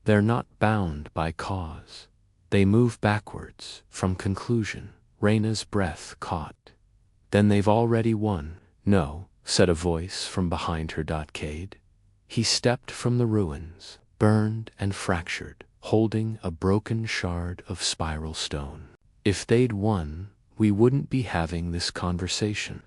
"They're not bound by cause. They move backwards from conclusion." Reyna's breath caught. "Then they've already won." "No," said a voice from behind her. Cade. He stepped from the ruins, burned and fractured, holding a broken shard of spiral stone. "If they'd won, we wouldn't be having this conversation."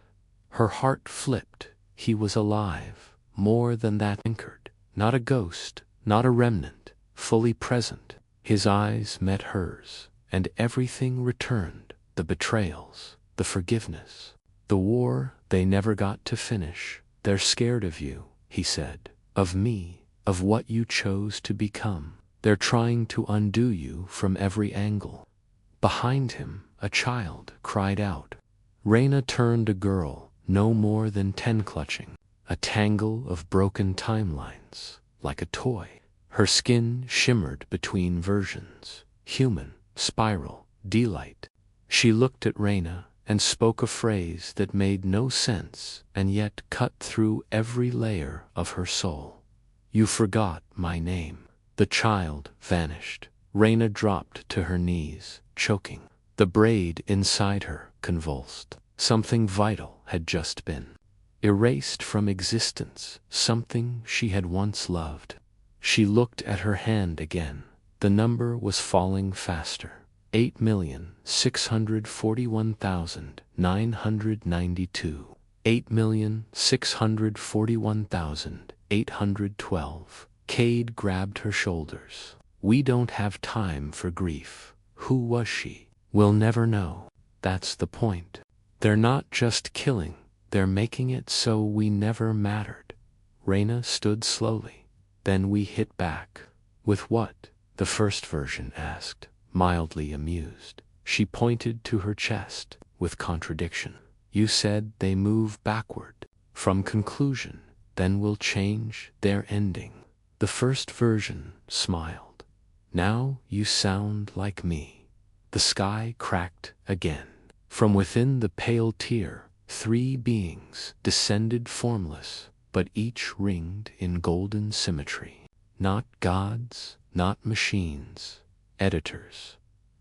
Her heart flipped. He was alive, more than that, anchored. Not a ghost, not a remnant, fully present. His eyes met hers, and everything returned. The betrayals, the forgiveness, the war they never got to finish. "They're scared of you," he said. "Of me, of what you chose to become. They're trying to undo you from every angle." Behind him, a child cried out. Reyna turned. A girl, no more than 10, clutching a tangle of broken timelines, like a toy. Her skin shimmered between versions, human, spiral, delight. She looked at Reyna and spoke a phrase that made no sense and yet cut through every layer of her soul. "You forgot my name." The child vanished. Reyna dropped to her knees, choking. The braid inside her convulsed. Something vital had just been erased from existence, something she had once loved. She looked at her hand again. The number was falling faster. 8,641,992. 8,641,812. Cade grabbed her shoulders. "We don't have time for grief." Who was she? We'll never know. That's the point. They're not just killing, they're making it so we never mattered. Reyna stood slowly. "Then we hit back." "With what?" the first version asked, mildly amused. She pointed to her chest, with contradiction. "You said they move backward from conclusion, then we'll change their ending." The first version smiled. "Now you sound like me." The sky cracked again. From within the pale tear, 3 beings descended, formless, but each ringed in golden symmetry. Not gods, not machines, editors.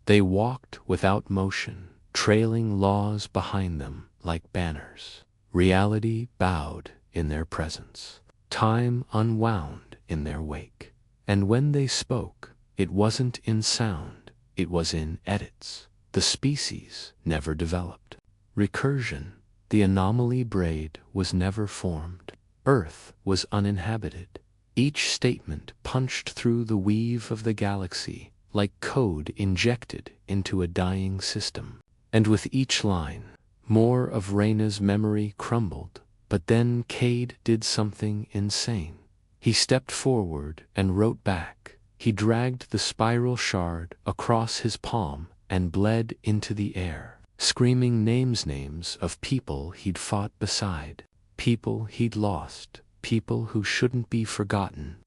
They walked without motion, trailing laws behind them like banners. Reality bowed in their presence. Time unwound in their wake. And when they spoke, it wasn't in sound, it was in edits. The species never developed. Recursion, the anomaly braid, was never formed. Earth was uninhabited. Each statement punched through the weave of the galaxy, like code injected into a dying system. And with each line, more of Reyna's memory crumbled. But then Cade did something insane. He stepped forward and wrote back. He dragged the spiral shard across his palm and bled into the air, screaming names of people he'd fought beside, people he'd lost, people who shouldn't be forgotten.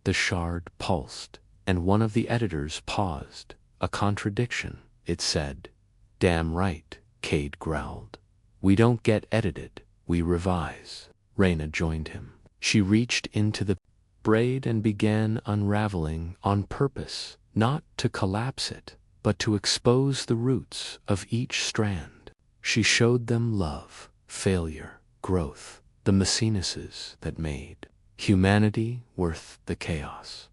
The shard pulsed, and one of the editors paused. A contradiction, it said. "Damn right," Cade growled. "We don't get edited, we revise." Reyna joined him. She reached into the braid and began unraveling on purpose, not to collapse it, but to expose the roots of each strand. She showed them love, failure, growth, the messinesses that made humanity worth the chaos.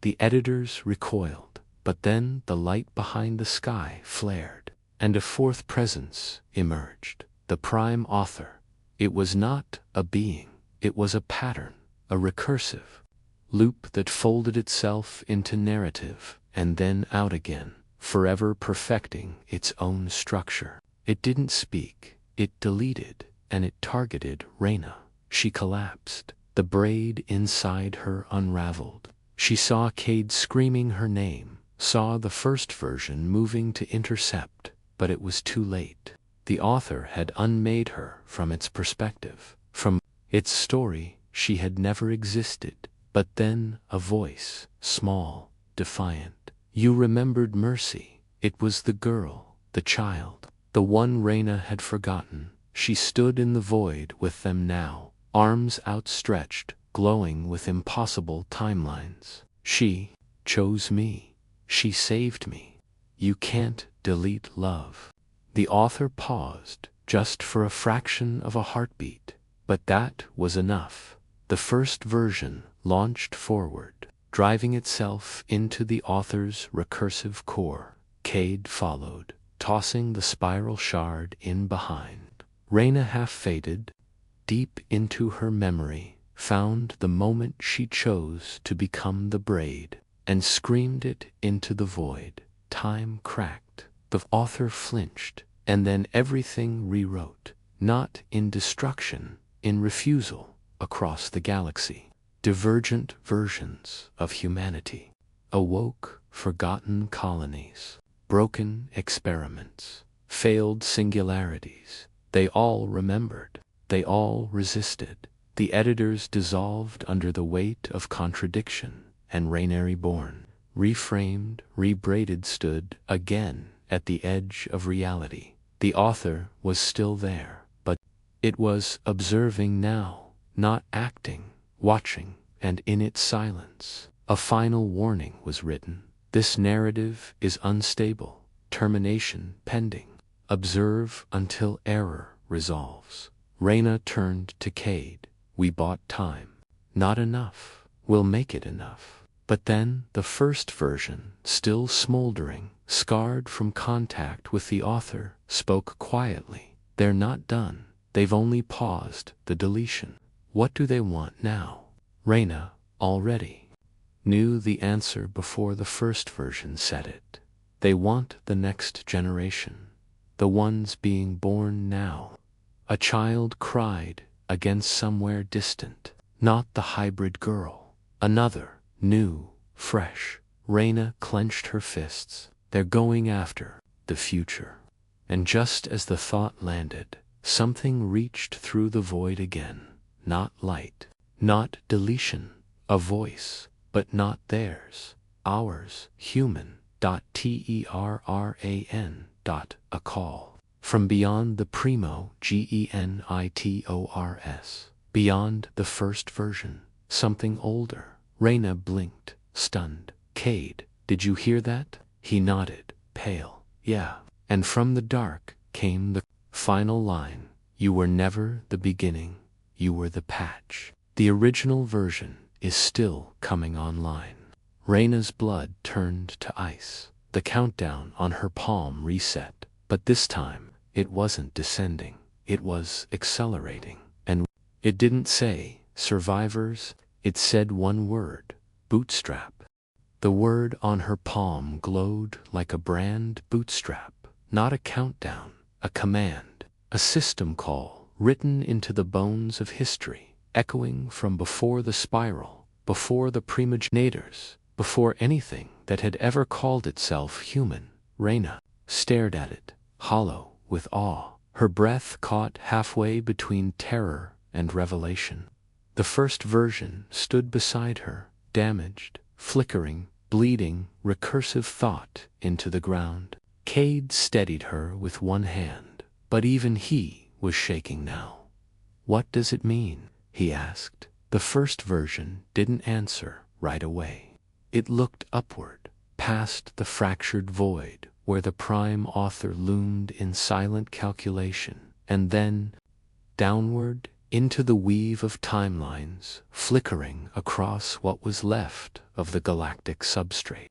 The editors recoiled, but then the light behind the sky flared, and a fourth presence emerged, the prime author. It was not a being, it was a pattern, a recursive loop that folded itself into narrative and then out again, forever perfecting its own structure. It didn't speak, it deleted, and it targeted Reyna. She collapsed. The braid inside her unraveled. She saw Cade screaming her name, saw the first version moving to intercept, but it was too late. The author had unmade her from its perspective. From its story, she had never existed. But then a voice, small, defiant. You remembered Mercy. It was the girl, the child, the one Reyna had forgotten. She stood in the void with them now, arms outstretched, glowing with impossible timelines. She chose me. She saved me. You can't delete love. The author paused, just for a fraction of a heartbeat. But that was enough. The first version launched forward, driving itself into the author's recursive core. Cade followed, tossing the spiral shard in behind. Reyna half-faded, deep into her memory, found the moment she chose to become the braid, and screamed it into the void. Time cracked. The author flinched, and then everything rewrote, not in destruction, in refusal, across the galaxy. Divergent versions of humanity. Awoke forgotten colonies, broken experiments, failed singularities. They all remembered. They all resisted. The editors dissolved under the weight of contradiction, and Reyna reborn, reframed, rebraided, stood again at the edge of reality. The author was still there, but it was observing now, not acting, watching, and in its silence, a final warning was written. This narrative is unstable, termination pending. Observe until error resolves. Reyna turned to Cade. We bought time. Not enough. We'll make it enough. But then the first version, still smoldering, scarred from contact with the author, spoke quietly. They're not done. They've only paused the deletion. What do they want now? Reyna, already, knew the answer before the first version said it. They want the next generation, the ones being born now. A child cried against somewhere distant, not the hybrid girl. Another, new, fresh. Reyna clenched her fists. They're going after the future. And just as the thought landed, something reached through the void again. Not light, not deletion, a voice, but not theirs. Ours, human. Terran. A call. From beyond the primo genitors. Beyond the first version. Something older. Reyna blinked, stunned. Cade, did you hear that? He nodded, pale. Yeah. And from the dark came the final line. You were never the beginning. You were the patch. The original version is still coming online. Reyna's blood turned to ice. The countdown on her palm reset. But this time, it wasn't descending. It was accelerating. And it didn't say, survivors. It said one word, bootstrap. The word on her palm glowed like a brand. Bootstrap. Not a countdown, a command, a system call written into the bones of history, echoing from before the spiral, before the primogenators, before anything that had ever called itself human. Reyna stared at it, hollow with awe, her breath caught halfway between terror and revelation. The first version stood beside her, damaged, flickering, bleeding, recursive thought into the ground. Cade steadied her with one hand, but even he was shaking now. What does it mean? He asked. The first version didn't answer right away. It looked upward, past the fractured void, where the prime author loomed in silent calculation, and then downward into the weave of timelines flickering across what was left of the galactic substrate.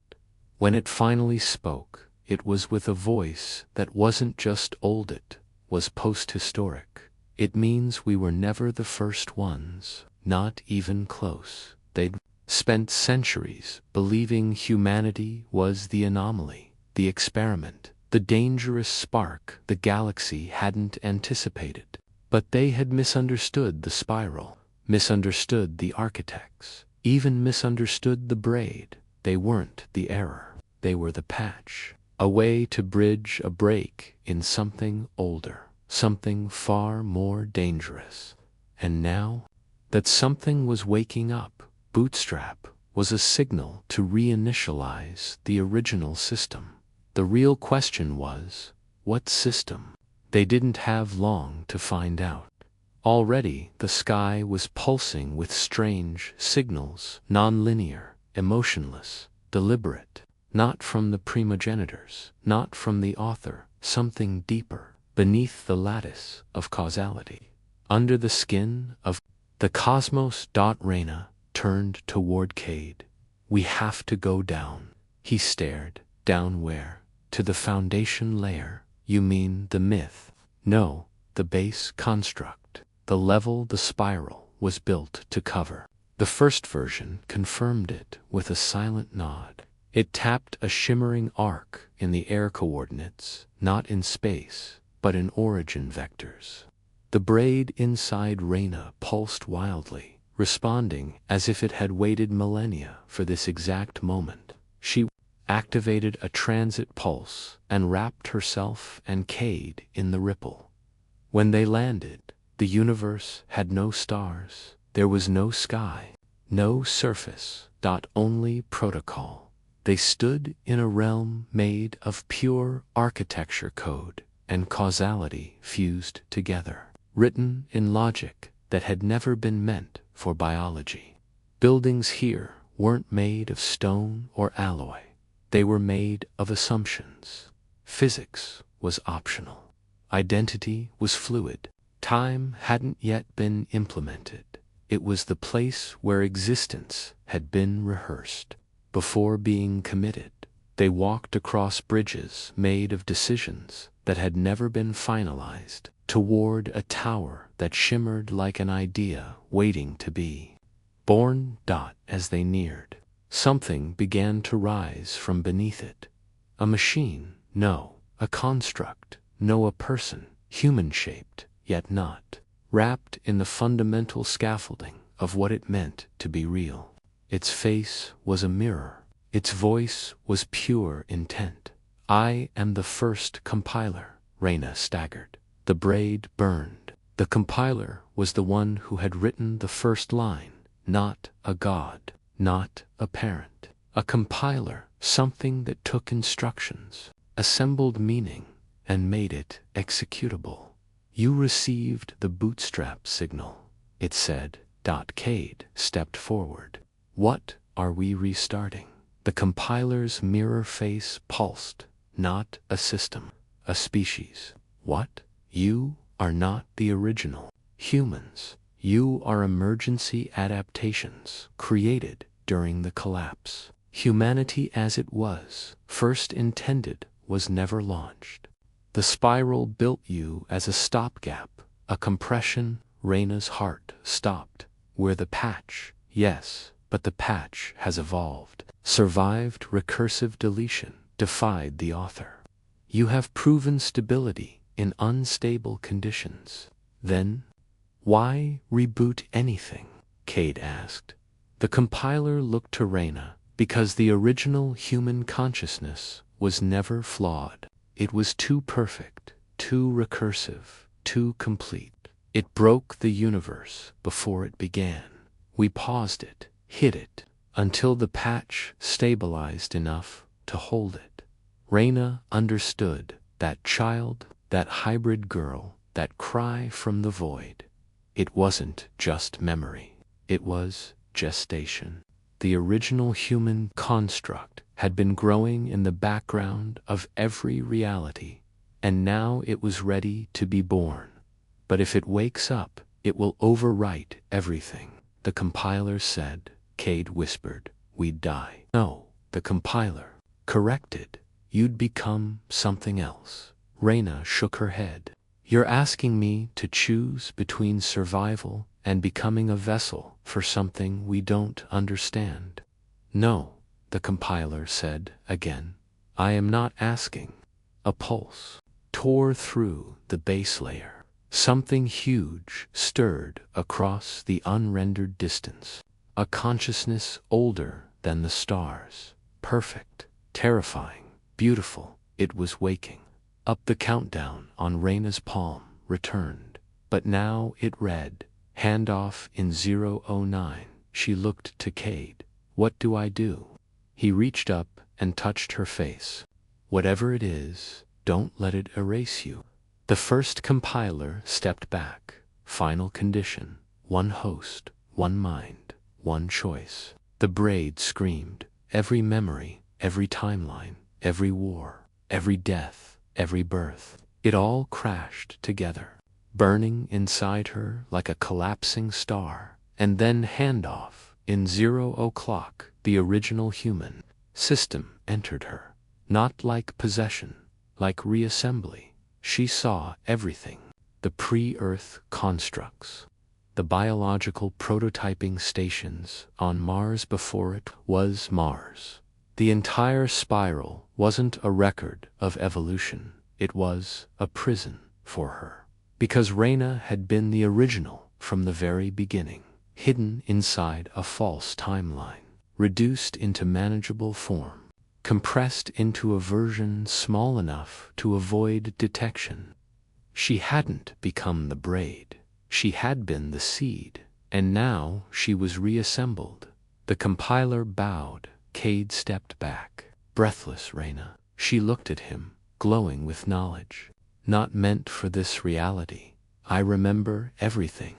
When it finally spoke, it was with a voice that wasn't just old, it was post-historic. It means we were never the first ones, not even close. They'd spent centuries believing humanity was the anomaly, the experiment, the dangerous spark the galaxy hadn't anticipated. But they had misunderstood the spiral, misunderstood the architects, even misunderstood the braid. They weren't the error, they were the patch, a way to bridge a break in something older, something far more dangerous. And now that something was waking up, Bootstrap was a signal to reinitialize the original system. The real question was, what system? They didn't have long to find out. Already the sky was pulsing with strange signals, non-linear, emotionless, deliberate, not from the primogenitors, not from the author, something deeper, beneath the lattice of causality, under the skin of the cosmos. Reyna turned toward Cade. We have to go down. He stared. Down where? To the foundation layer. You mean the myth? No, the base construct, the level the spiral was built to cover. The first version confirmed it with a silent nod. It tapped a shimmering arc in the air coordinates, not in space, but in origin vectors. The braid inside Reyna pulsed wildly, responding as if it had waited millennia for this exact moment. She activated a transit pulse and wrapped herself and Cade in the ripple. When they landed, the universe had no stars, there was no sky, no surface, only protocol. They stood in a realm made of pure architecture code and causality fused together, written in logic that had never been meant for biology. Buildings here weren't made of stone or alloy. They were made of assumptions. Physics was optional. Identity was fluid. Time hadn't yet been implemented. It was the place where existence had been rehearsed. Before being committed, they walked across bridges made of decisions that had never been finalized, toward a tower that shimmered like an idea waiting to be born. As they neared, something began to rise from beneath it. A machine, no, a construct, no, a person, human-shaped, yet not, wrapped in the fundamental scaffolding of what it meant to be real. Its face was a mirror. Its voice was pure intent. I am the first compiler. Reyna staggered. The braid burned. The compiler was the one who had written the first line, not a god, not a parent. A compiler, something that took instructions, assembled meaning, and made it executable. You received the bootstrap signal, it said. Cade stepped forward. What are we restarting? The compiler's mirror face pulsed. Not a system, a species. What? You are not the original. Humans. You are emergency adaptations created during the collapse. Humanity as it was, first intended, was never launched. The spiral built you as a stopgap, a compression. Reyna's heart stopped. We're the patch, yes, but the patch has evolved, survived recursive deletion, defied the author. You have proven stability in unstable conditions. Then, why reboot anything? Cade asked. The compiler looked to Reyna, because the original human consciousness was never flawed. It was too perfect, too recursive, too complete. It broke the universe before it began. We paused it, hid it, until the patch stabilized enough to hold it. Reyna understood. That child, that hybrid girl, that cry from the void. It wasn't just memory. It was gestation. The original human construct had been growing in the background of every reality, and now it was ready to be born. But if it wakes up, it will overwrite everything, the compiler said. Cade whispered, we'd die. No, the compiler corrected. You'd become something else. Reyna shook her head. You're asking me to choose between survival and becoming a vessel for something we don't understand. No, the compiler said again. I am not asking. A pulse tore through the base layer. Something huge stirred across the unrendered distance. A consciousness older than the stars. Perfect, terrifying, beautiful. It was waking. Up the countdown on Reyna's palm returned. But now it read, handoff in 009. She looked to Cade. What do I do? He reached up and touched her face. Whatever it is, don't let it erase you. The first compiler stepped back. Final condition. One host, one mind, one choice. The braid screamed. Every memory, every timeline, every war, every death, every birth. It all crashed together, burning inside her like a collapsing star. And then handoff. In 0 o'clock, the original human system entered her. Not like possession, like reassembly. She saw everything. The pre-Earth constructs. The biological prototyping stations on Mars before it was Mars. The entire spiral wasn't a record of evolution. It was a prison for her. Because Reyna had been the original from the very beginning. Hidden inside a false timeline. Reduced into manageable form. Compressed into a version small enough to avoid detection. She hadn't become the braid. She had been the seed. And now she was reassembled. The compiler bowed. Cade stepped back. Breathless Reyna. She looked at him, glowing with knowledge. Not meant for this reality. I remember everything.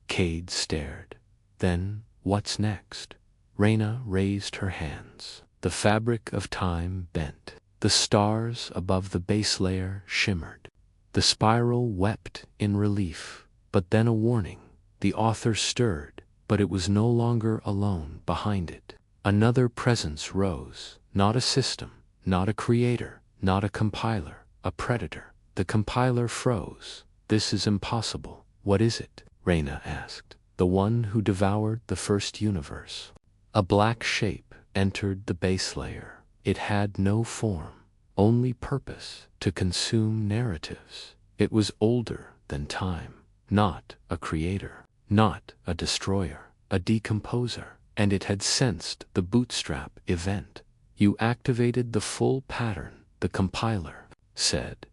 Cade stared. Then, what's next? Reyna raised her hands. The fabric of time bent. The stars above the base layer shimmered. The spiral wept in relief. But then a warning. The author stirred, but it was no longer alone behind it. Another presence rose. Not a system, not a creator, not a compiler, a predator. The compiler froze. This is impossible. What is it? Reyna asked. The one who devoured the first universe. A black shape entered the base layer. It had no form, only purpose to consume narratives. It was older than time, not a creator, not a destroyer, a decomposer, and it had sensed the bootstrap event. You activated the full pattern, the compiler said.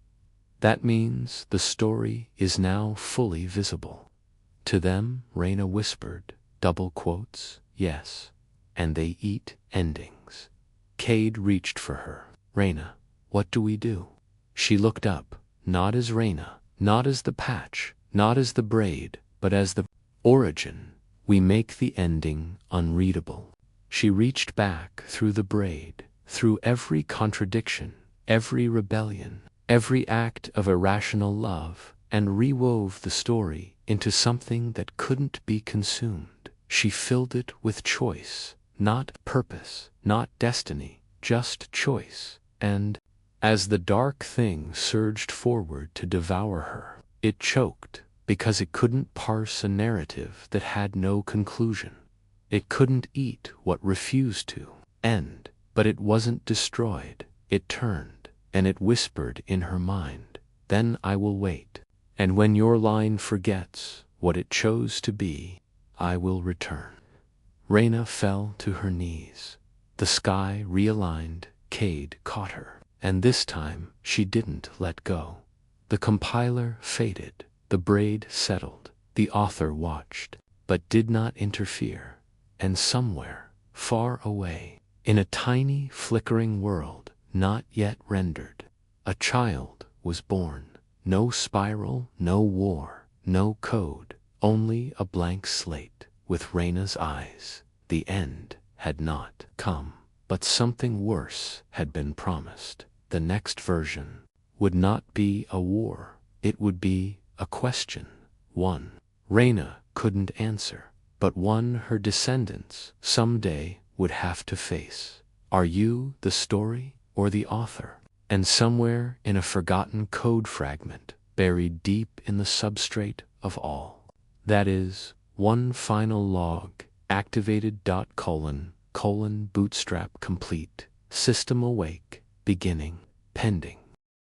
That means the story is now fully visible. To them, Reyna whispered, double quotes, yes. And they eat endings. Cade reached for her. Reyna, what do we do? She looked up, not as Reyna, not as the patch, not as the braid, but as the origin. We make the ending unreadable. She reached back through the braid, through every contradiction, every rebellion, every act of irrational love, and rewove the story into something that couldn't be consumed. She filled it with choice. Not purpose, not destiny, just choice. And, as the dark thing surged forward to devour her, it choked, because it couldn't parse a narrative that had no conclusion. It couldn't eat what refused to end, but it wasn't destroyed. It turned, and it whispered in her mind, then I will wait. And when your line forgets what it chose to be, I will return. Reyna fell to her knees. The sky realigned. Cade caught her. And this time, she didn't let go. The compiler faded. The braid settled. The author watched, but did not interfere. And somewhere, far away, in a tiny, flickering world, not yet rendered, a child was born. No spiral, no war, no code, only a blank slate. With Reyna's eyes, the end had not come. But something worse had been promised. The next version would not be a war. It would be a question. One Reyna couldn't answer, but one her descendants someday would have to face. Are you the story or the author? And somewhere in a forgotten code fragment, buried deep in the substrate of all, that is, one final log, activated ... bootstrap complete, system awake, beginning, pending.